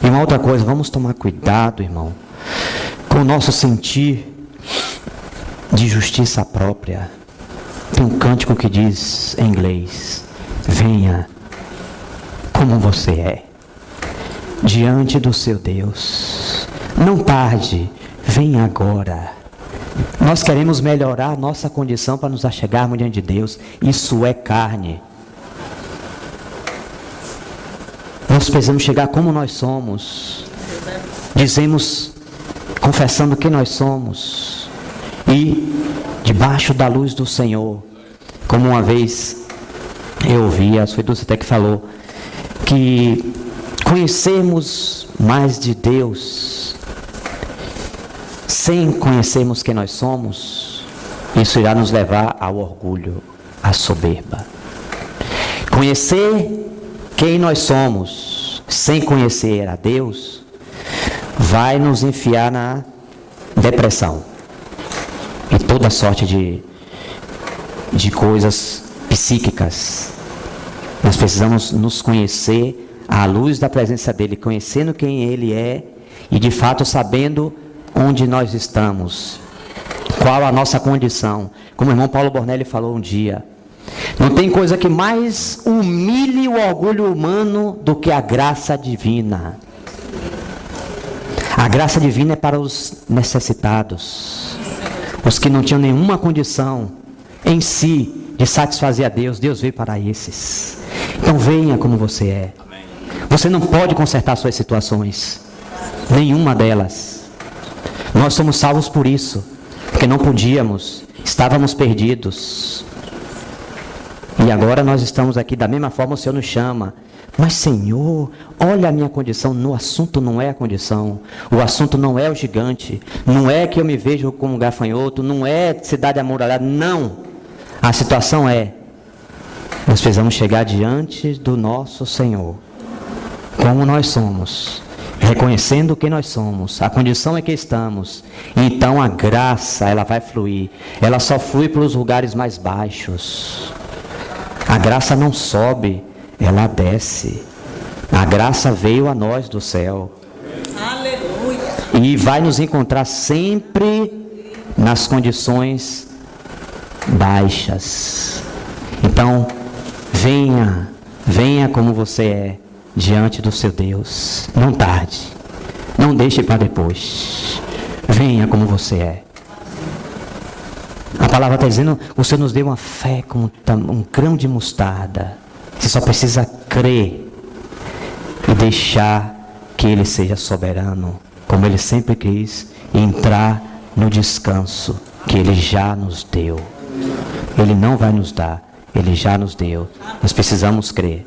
E uma outra coisa, vamos tomar cuidado, irmão, com o nosso sentir de justiça própria. Tem um cântico que diz em inglês: venha como você é, diante do seu Deus. Não tarde, venha agora. Nós queremos melhorar a nossa condição para nos achegarmos diante de Deus. Isso é carne. Nós precisamos chegar como nós somos. Dizemos, confessando quem nós somos. E debaixo da luz do Senhor. Como uma vez eu ouvi, a sua Dulce até que falou, que conhecermos mais de Deus sem conhecermos quem nós somos, isso irá nos levar ao orgulho, à soberba. Conhecer quem nós somos sem conhecer a Deus vai nos enfiar na depressão e toda sorte de de coisas psíquicas. Nós precisamos nos conhecer à luz da presença dele, conhecendo quem ele é e de fato sabendo onde nós estamos, qual a nossa condição. Como o irmão Paulo Bornelli falou um dia, não tem coisa que mais humilhe o orgulho humano do que a graça divina. A graça divina é para os necessitados, os que não tinham nenhuma condição em si de satisfazer a Deus. Deus veio para esses. Então venha como você é. Você não pode consertar suas situações, nenhuma delas. Nós somos salvos por isso, porque não podíamos, estávamos perdidos. E agora nós estamos aqui da mesma forma. O Senhor nos chama. Mas Senhor, olha a minha condição. No assunto não é a condição. O assunto não é o gigante. Não é que eu me vejo como um gafanhoto. Não é cidade amuralhada. Não. A situação é, nós precisamos chegar diante do nosso Senhor, como nós somos, reconhecendo quem nós somos, a condição em que estamos. Então a graça, ela vai fluir. Ela só flui para os lugares mais baixos. A graça não sobe, ela desce. A graça veio a nós do céu. Aleluia. E vai nos encontrar sempre nas condições baixas. Então, venha como você é diante do seu Deus. Não tarde, não deixe para depois. Venha como você é. A palavra está dizendo, o Senhor nos deu uma fé como um grão de mostarda. Você só precisa crer e deixar que Ele seja soberano, como Ele sempre quis, e entrar no descanso que Ele já nos deu. Ele não vai nos dar, Ele já nos deu. Nós precisamos crer.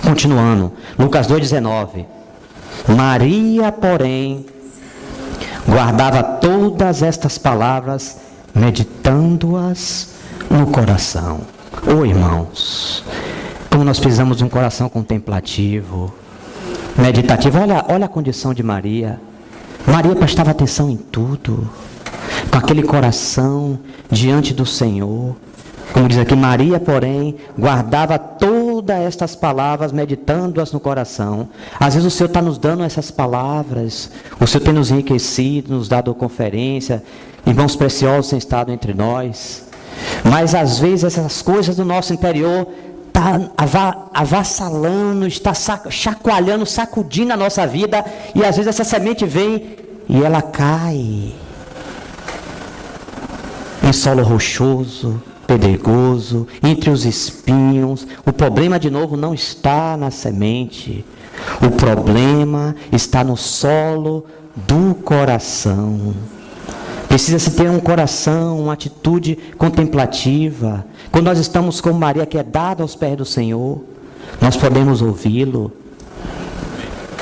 Continuando, Lucas 2,19. Maria, porém, guardava todas estas palavras, meditando-as no coração. Irmãos, como nós precisamos de um coração contemplativo, meditativo. Olha a condição de Maria. Maria prestava atenção em tudo, com aquele coração diante do Senhor. Como diz aqui, Maria, porém, guardava todas estas palavras, meditando-as no coração. Às vezes o Senhor está nos dando essas palavras, o Senhor tem nos enriquecido, nos dado conferência, irmãos preciosos têm estado entre nós. Mas às vezes essas coisas do nosso interior está avassalando, está chacoalhando, sacudindo a nossa vida. E às vezes essa semente vem e ela cai em solo rochoso, pedregoso, entre os espinhos. O problema, de novo, não está na semente. O problema está no solo do coração. Precisa-se ter um coração, uma atitude contemplativa. Quando nós estamos como Maria, que é dada aos pés do Senhor, nós podemos ouvi-lo,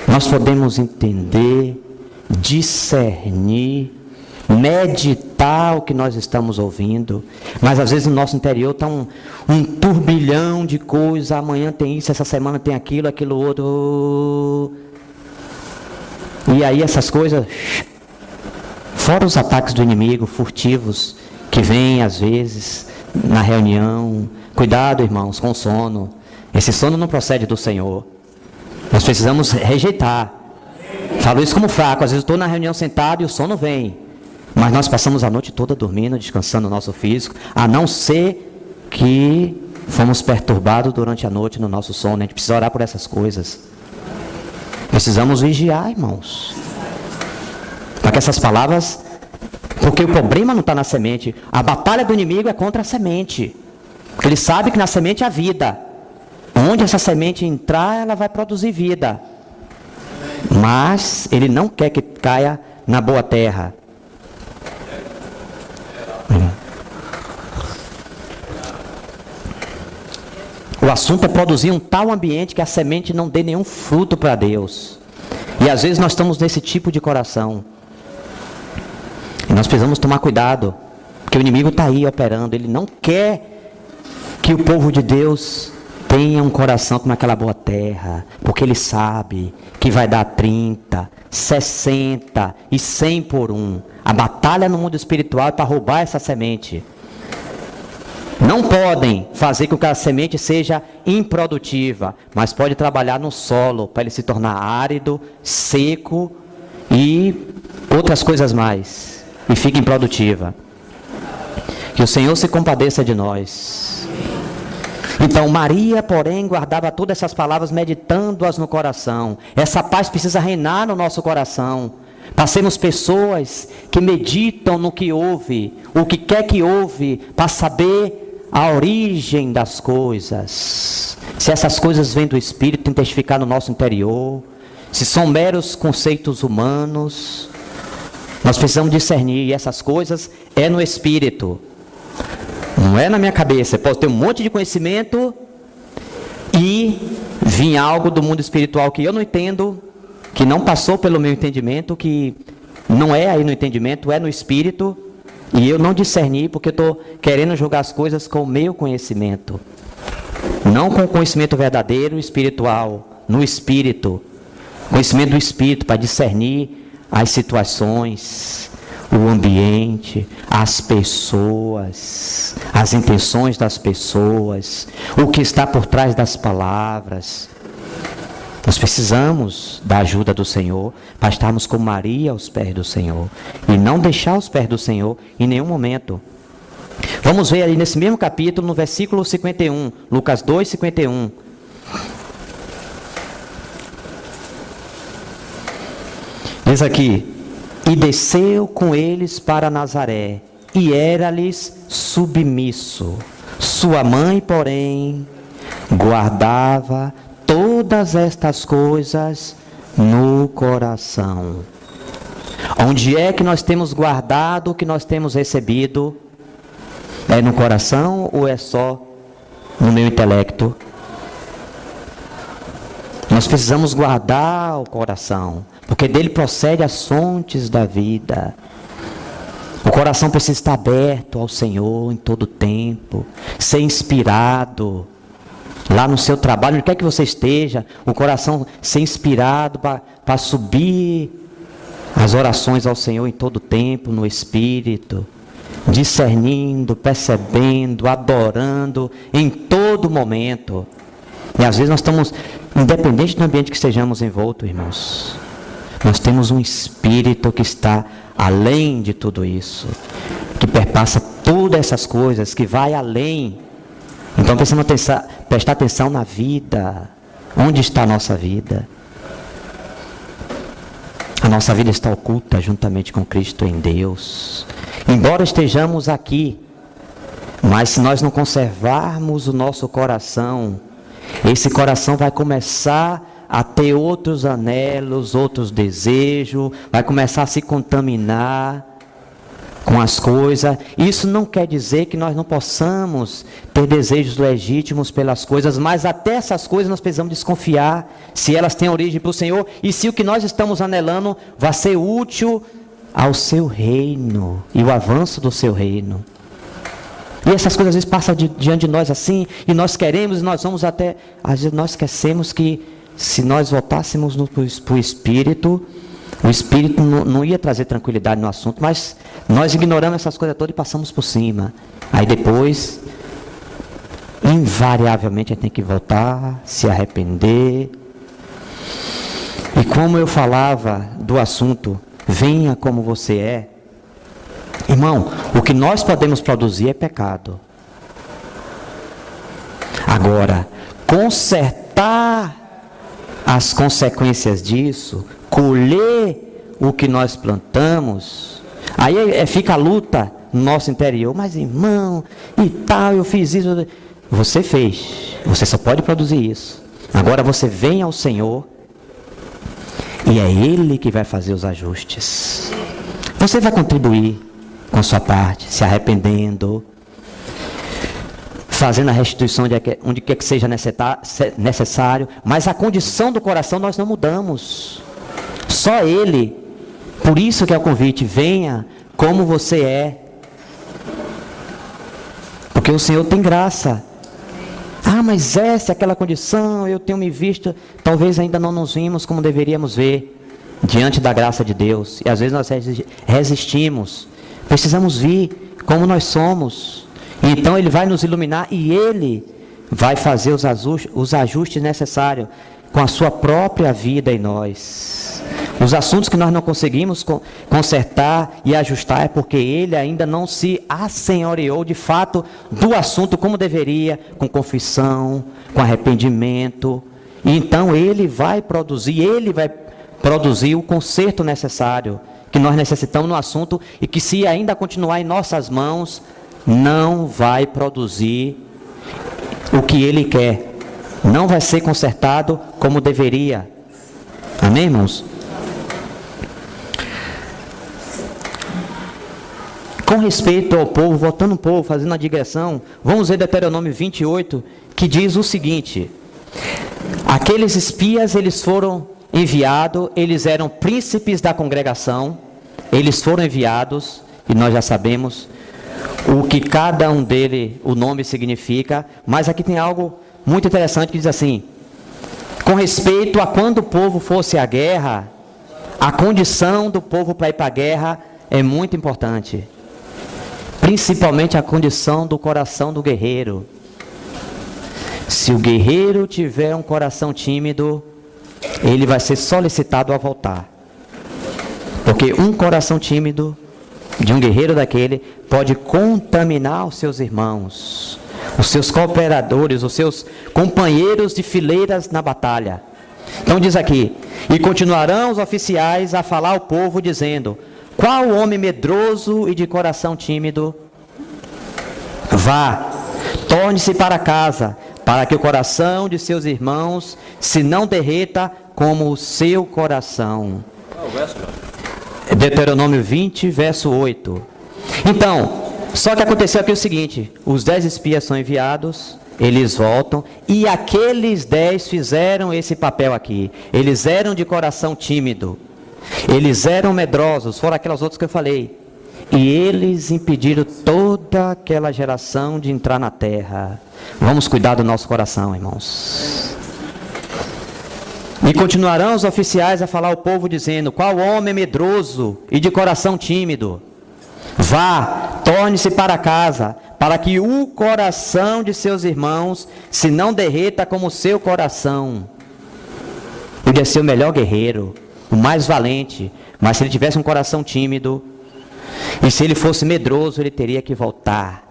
nós podemos entender, discernir, meditar o que nós estamos ouvindo. Mas às vezes no nosso interior está um turbilhão de coisas. Amanhã tem isso, essa semana tem aquilo, aquilo outro. E aí essas coisas, fora os ataques do inimigo, furtivos, que vêm às vezes na reunião. Cuidado, irmãos, com o sono. Esse sono não procede do Senhor. Nós precisamos rejeitar. Falo isso como fraco. Às vezes estou na reunião sentado e o sono vem. Mas nós passamos a noite toda dormindo, descansando o nosso físico, a não ser que fomos perturbados durante a noite no nosso sono. A gente precisa orar por essas coisas. Precisamos vigiar, irmãos, para que essas palavras, porque o problema não está na semente. A batalha do inimigo é contra a semente, porque ele sabe que na semente há vida. Onde essa semente entrar, ela vai produzir vida. Mas ele não quer que caia na boa terra. O assunto é produzir um tal ambiente que a semente não dê nenhum fruto para Deus. E às vezes nós estamos nesse tipo de coração. E nós precisamos tomar cuidado, porque o inimigo está aí operando. Ele não quer que o povo de Deus tenha um coração como aquela boa terra, porque ele sabe que vai dar 30, 60 e 100 por um. A batalha no mundo espiritual é para roubar essa semente. Não podem fazer com que a semente seja improdutiva, mas pode trabalhar no solo para ele se tornar árido, seco e outras coisas mais, e fique improdutiva. Que o Senhor se compadeça de nós. Então Maria, porém, guardava todas essas palavras, meditando-as no coração. Essa paz precisa reinar no nosso coração. Para sermos pessoas que meditam no que ouve, o que quer que ouve, para saber a origem das coisas. Se essas coisas vêm do Espírito, tem que testificar no nosso interior. Se são meros conceitos humanos, nós precisamos discernir. E essas coisas é no Espírito. Não é na minha cabeça. Eu posso ter um monte de conhecimento e vir algo do mundo espiritual que eu não entendo, que não passou pelo meu entendimento, que não é aí no entendimento, é no Espírito, e eu não discerni porque eu estou querendo julgar as coisas com o meu conhecimento, não com o conhecimento verdadeiro espiritual, no Espírito, conhecimento do Espírito, para discernir as situações, o ambiente, as pessoas, as intenções das pessoas, o que está por trás das palavras. Nós precisamos da ajuda do Senhor para estarmos com Maria aos pés do Senhor e não deixar os pés do Senhor em nenhum momento. Vamos ver aí nesse mesmo capítulo, no versículo 51, Lucas 2, 51. Diz aqui: e desceu com eles para Nazaré, e era-lhes submisso. Sua mãe, porém, guardava todas estas coisas no coração. Onde é que nós temos guardado o que nós temos recebido? É no coração ou é só no meu intelecto? Nós precisamos guardar o coração, porque dele procede as fontes da vida. O coração precisa estar aberto ao Senhor em todo tempo, ser inspirado. Lá no seu trabalho, onde quer que você esteja, o coração ser inspirado para subir as orações ao Senhor em todo tempo, no Espírito, discernindo, percebendo, adorando em todo momento. E às vezes nós estamos, independente do ambiente que estejamos envoltos, irmãos, nós temos um Espírito que está além de tudo isso, que perpassa todas essas coisas, que vai além. Então precisamos prestar atenção na vida. Onde está a nossa vida? A nossa vida está oculta juntamente com Cristo em Deus. Embora estejamos aqui, mas se nós não conservarmos o nosso coração, esse coração vai começar a ter outros anelos, outros desejos, vai começar a se contaminar com as coisas. Isso não quer dizer que nós não possamos ter desejos legítimos pelas coisas, mas até essas coisas nós precisamos desconfiar se elas têm origem para o Senhor e se o que nós estamos anelando vai ser útil ao seu reino e o avanço do seu reino. E essas coisas às vezes passam diante de nós assim, e nós queremos, e nós vamos até, às vezes nós esquecemos que se nós voltássemos para o Espírito, o Espírito não ia trazer tranquilidade no assunto, mas nós ignoramos essas coisas todas e passamos por cima. Aí depois, invariavelmente, a gente tem que voltar, se arrepender. E como eu falava do assunto, venha como você é. Irmão, o que nós podemos produzir é pecado. Agora, consertar as consequências disso, colher o que nós plantamos, aí fica a luta no nosso interior. Mas irmão, e tal, eu fiz isso. Você fez, você só pode produzir isso. Agora você vem ao Senhor e é Ele que vai fazer os ajustes. Você vai contribuir com a sua parte, se arrependendo, fazendo a restituição onde quer que seja necessário, mas a condição do coração nós não mudamos, só Ele. Por isso que é o convite: venha como você é, porque o Senhor tem graça. Ah, mas essa é aquela condição, eu tenho me visto, talvez ainda não nos vimos como deveríamos ver, diante da graça de Deus, e às vezes nós resistimos. Precisamos vir como nós somos, Então Ele vai nos iluminar e Ele vai fazer os ajustes necessários com a sua própria vida em nós. Os assuntos que nós não conseguimos consertar e ajustar é porque Ele ainda não se assenhoreou de fato do assunto como deveria, com confissão, com arrependimento. E então Ele vai produzir o conserto necessário que nós necessitamos no assunto e que, se ainda continuar em nossas mãos, não vai produzir o que Ele quer. Não vai ser consertado como deveria. Amém, irmãos? Com respeito ao povo, voltando um pouco, fazendo a digressão, vamos ver Deuteronômio 28, que diz o seguinte: aqueles espias, eles foram enviados, eles eram príncipes da congregação, eles foram enviados, e nós já sabemos o que cada um deles, o nome significa, mas aqui tem algo muito interessante que diz assim: com respeito a quando o povo fosse à guerra, a condição do povo para ir para a guerra é muito importante. Principalmente a condição do coração do guerreiro. Se o guerreiro tiver um coração tímido, ele vai ser solicitado a voltar. Porque um coração tímido de um guerreiro daquele pode contaminar os seus irmãos, os seus cooperadores, os seus companheiros de fileiras na batalha. Então diz aqui: e continuarão os oficiais a falar ao povo, dizendo: qual homem medroso e de coração tímido? Vá, torne-se para casa, para que o coração de seus irmãos se não derreta como o seu coração. Deuteronômio 20, verso 8. Então, só que aconteceu aqui o seguinte: os 10 espias são enviados, eles voltam, e aqueles 10 fizeram esse papel aqui. Eles eram de coração tímido, eles eram medrosos, foram aquelas outras que eu falei, e eles impediram toda aquela geração de entrar na terra. Vamos cuidar do nosso coração, irmãos. E continuarão os oficiais a falar ao povo, dizendo: qual homem medroso e de coração tímido? Vá, torne-se para casa, para que o coração de seus irmãos se não derreta como o seu coração. Podia ser o melhor guerreiro, o mais valente, mas se ele tivesse um coração tímido, e se ele fosse medroso, ele teria que voltar,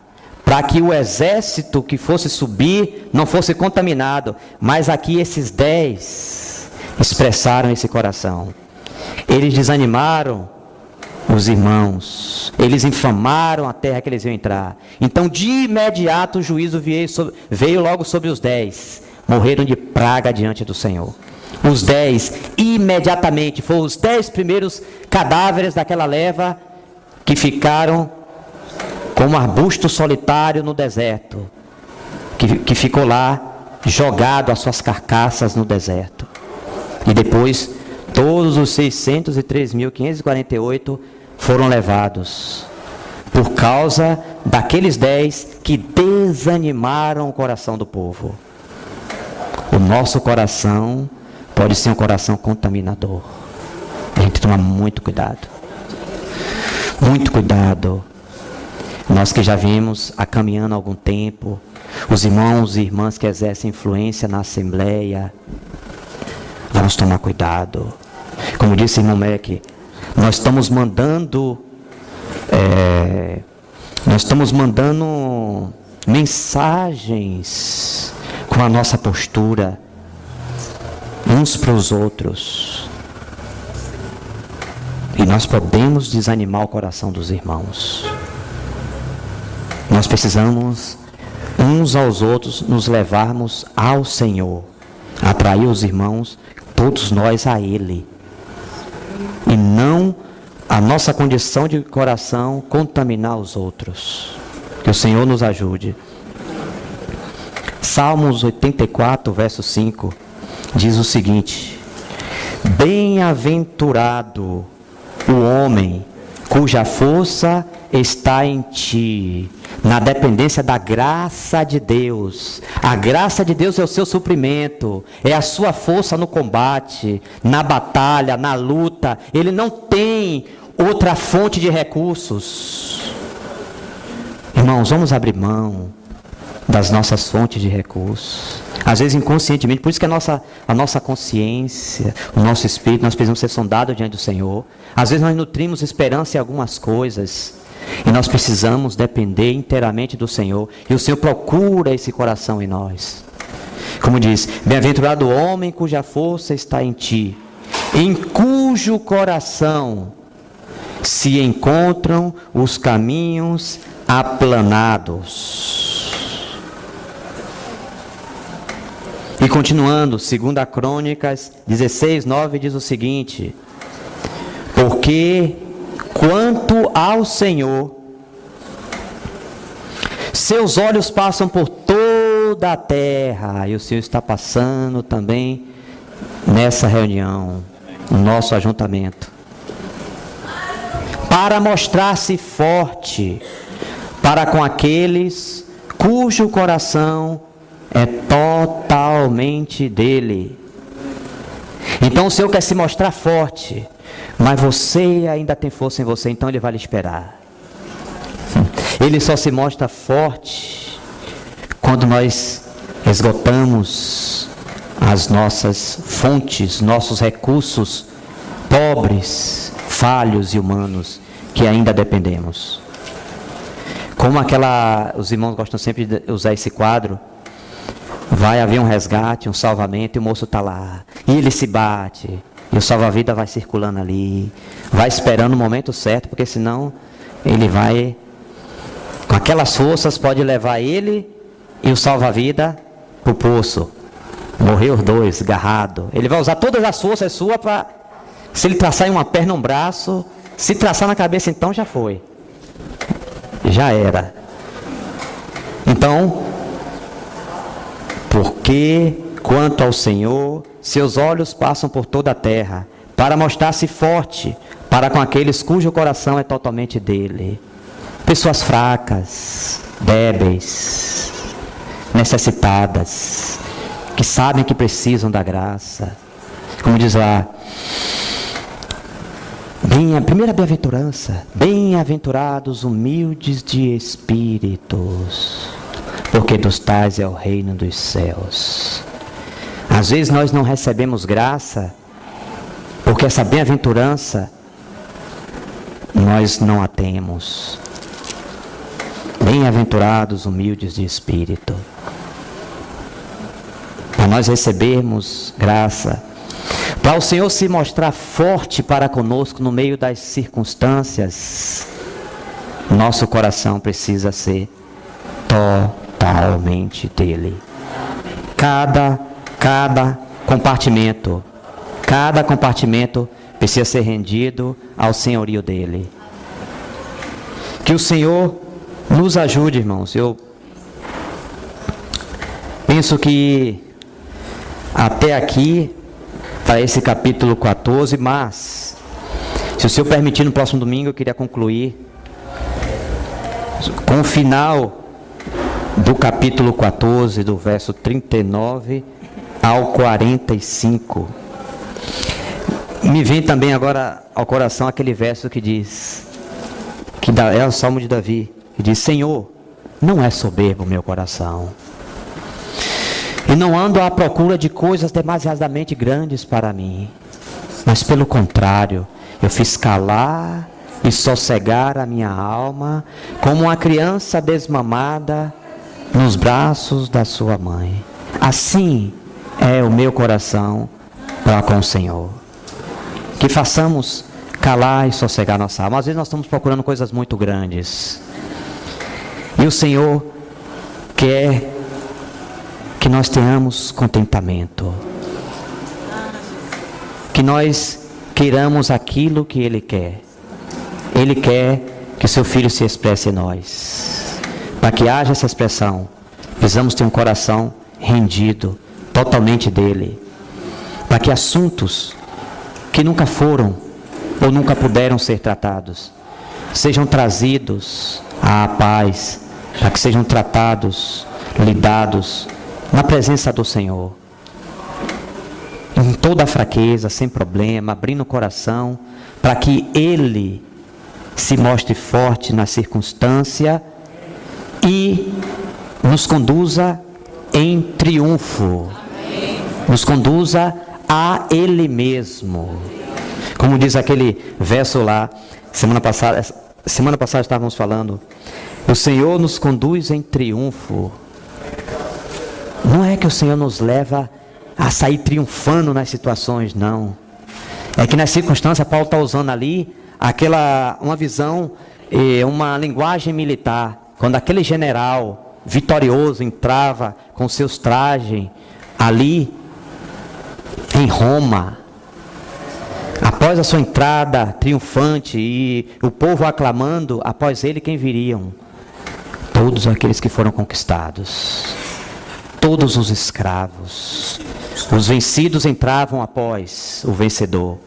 para que o exército que fosse subir não fosse contaminado. Mas aqui esses 10 expressaram esse coração. Eles desanimaram os irmãos, eles infamaram a terra que eles iam entrar. Então de imediato o juízo veio logo sobre os 10, morreram de praga diante do Senhor. Os 10 imediatamente, foram os 10 primeiros cadáveres daquela leva que ficaram como arbusto solitário no deserto, que ficou lá jogado as suas carcaças no deserto. E depois todos os 603.548 foram levados por causa daqueles 10 que desanimaram o coração do povo. O nosso coração pode ser um coração contaminador. A gente tem que tomar muito cuidado. Muito cuidado. Nós que já vimos caminhando há algum tempo, os irmãos e irmãs que exercem influência na Assembleia, vamos tomar cuidado. Como disse o irmão Mac, nós estamos mandando mensagens com a nossa postura uns para os outros. E nós podemos desanimar o coração dos irmãos. Nós precisamos uns aos outros nos levarmos ao Senhor, atrair os irmãos, todos nós a Ele, e não a nossa condição de coração contaminar os outros. Que o Senhor nos ajude. Salmos 84, verso 5, diz o seguinte: bem-aventurado o homem cuja força está em ti, na dependência da graça de Deus. A graça de Deus é o seu suprimento, é a sua força no combate, na batalha, na luta. Ele não tem outra fonte de recursos. Irmãos, Irmãos, vamos abrir mão das nossas fontes de recursos. Às vezes inconscientemente, por isso que a nossa consciência, o nosso espírito, nós precisamos ser sondados diante do Senhor. Às vezes nós nutrimos esperança em algumas coisas e nós precisamos depender inteiramente do Senhor. E o Senhor procura esse coração em nós. Como diz, bem-aventurado o homem cuja força está em ti, em cujo coração se encontram os caminhos aplanados. E continuando, 2 Crônicas 16:9 diz o seguinte: porque quanto ao Senhor, seus olhos passam por toda a terra, e o Senhor está passando também nessa reunião, no nosso ajuntamento, para mostrar-se forte para com aqueles cujo coração é totalmente dele. Então o Senhor quer se mostrar forte, mas você ainda tem força em você, então Ele vai lhe esperar. Ele só se mostra forte quando nós esgotamos as nossas fontes, nossos recursos pobres, falhos e humanos que ainda dependemos. Como os irmãos gostam sempre de usar esse quadro, vai haver um resgate, um salvamento, e o moço está lá, e ele se bate, e o salva-vida vai circulando ali, vai esperando o momento certo, porque senão ele vai, com aquelas forças, pode levar ele e o salva-vida para o poço, morrer os dois, agarrado. Ele vai usar todas as forças suas para, se ele traçar em uma perna, um braço, se traçar na cabeça, então já foi, já era. Então, porque quanto ao Senhor, seus olhos passam por toda a terra, para mostrar-se forte para com aqueles cujo coração é totalmente dele. Pessoas fracas, débeis, necessitadas, que sabem que precisam da graça. Como diz lá, a primeira bem-aventurança, bem-aventurados humildes de espíritos, porque dos tais é o reino dos céus. Às vezes nós não recebemos graça, porque essa bem-aventurança nós não a temos. Bem-aventurados humildes de espírito. Para nós recebermos graça, para o Senhor se mostrar forte para conosco no meio das circunstâncias, nosso coração precisa ser totalmente dele. Cada compartimento precisa ser rendido ao senhorio dele. Que o Senhor nos ajude, irmãos. Eu penso que até aqui, para esse capítulo 14, mas se o Senhor permitir, no próximo domingo eu queria concluir com o final do capítulo 14, do verso 39 ao 45. Me vem também agora ao coração aquele verso que diz, é o Salmo de Davi, que diz: Senhor, não é soberbo o meu coração, e não ando à procura de coisas demasiadamente grandes para mim, mas pelo contrário, eu fiz calar e sossegar a minha alma, como uma criança desmamada nos braços da sua mãe. Assim é o meu coração para com o Senhor. Que façamos calar e sossegar nossa alma. Às vezes nós estamos procurando coisas muito grandes, e o Senhor quer que nós tenhamos contentamento, que nós queiramos aquilo que Ele quer. Ele quer que seu Filho se expresse em nós. Para que haja essa expressão, precisamos ter um coração rendido, totalmente dele. Para que assuntos que nunca foram ou nunca puderam ser tratados, sejam trazidos à paz, para que sejam tratados, lidados na presença do Senhor, em toda a fraqueza, sem problema, abrindo o coração, para que Ele se mostre forte na circunstância e nos conduza em triunfo. Nos conduza a Ele mesmo. Como diz aquele verso lá, semana passada estávamos falando, o Senhor nos conduz em triunfo. Não é que o Senhor nos leva a sair triunfando nas situações, não. É que nas circunstâncias, Paulo está usando ali uma visão, uma linguagem militar. Quando aquele general vitorioso entrava com seus trajes ali em Roma, após a sua entrada triunfante e o povo aclamando, após ele quem viriam? Todos aqueles que foram conquistados, todos os escravos. Os vencidos entravam após o vencedor,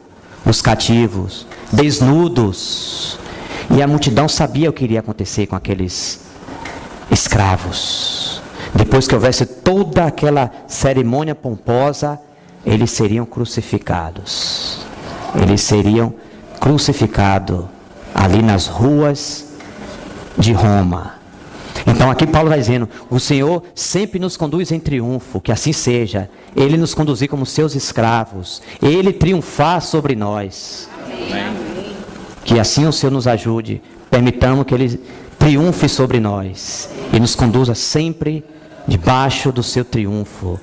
os cativos, desnudos. E a multidão sabia o que iria acontecer com aqueles escravos. Depois que houvesse toda aquela cerimônia pomposa, eles seriam crucificados. Eles seriam crucificados ali nas ruas de Roma. Então aqui Paulo vai dizendo, o Senhor sempre nos conduz em triunfo, que assim seja. Ele nos conduzir como seus escravos, Ele triunfar sobre nós. Amém. Que assim o Senhor nos ajude, permitamos que Ele triunfe sobre nós e nos conduza sempre debaixo do seu triunfo.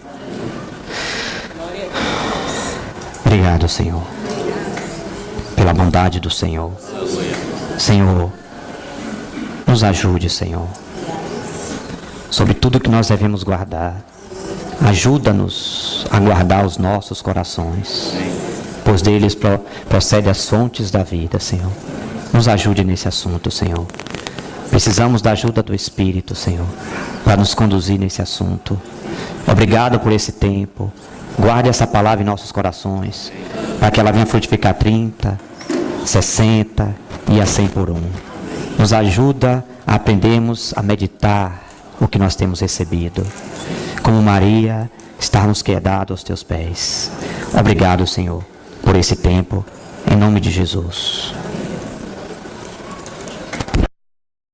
Obrigado, Senhor, pela bondade do Senhor. Senhor, nos ajude, Senhor, sobre tudo que nós devemos guardar. Ajuda-nos a guardar os nossos corações, pois deles procedem as fontes da vida, Senhor. Nos ajude nesse assunto, Senhor. Precisamos da ajuda do Espírito, Senhor, para nos conduzir nesse assunto. Obrigado por esse tempo. Guarde essa palavra em nossos corações, para que ela venha frutificar 30, 60 e a 100 por 1. Nos ajuda a aprendermos a meditar o que nós temos recebido. Como Maria, estarmos quedados aos teus pés. Obrigado, Senhor, por esse tempo, em nome de Jesus.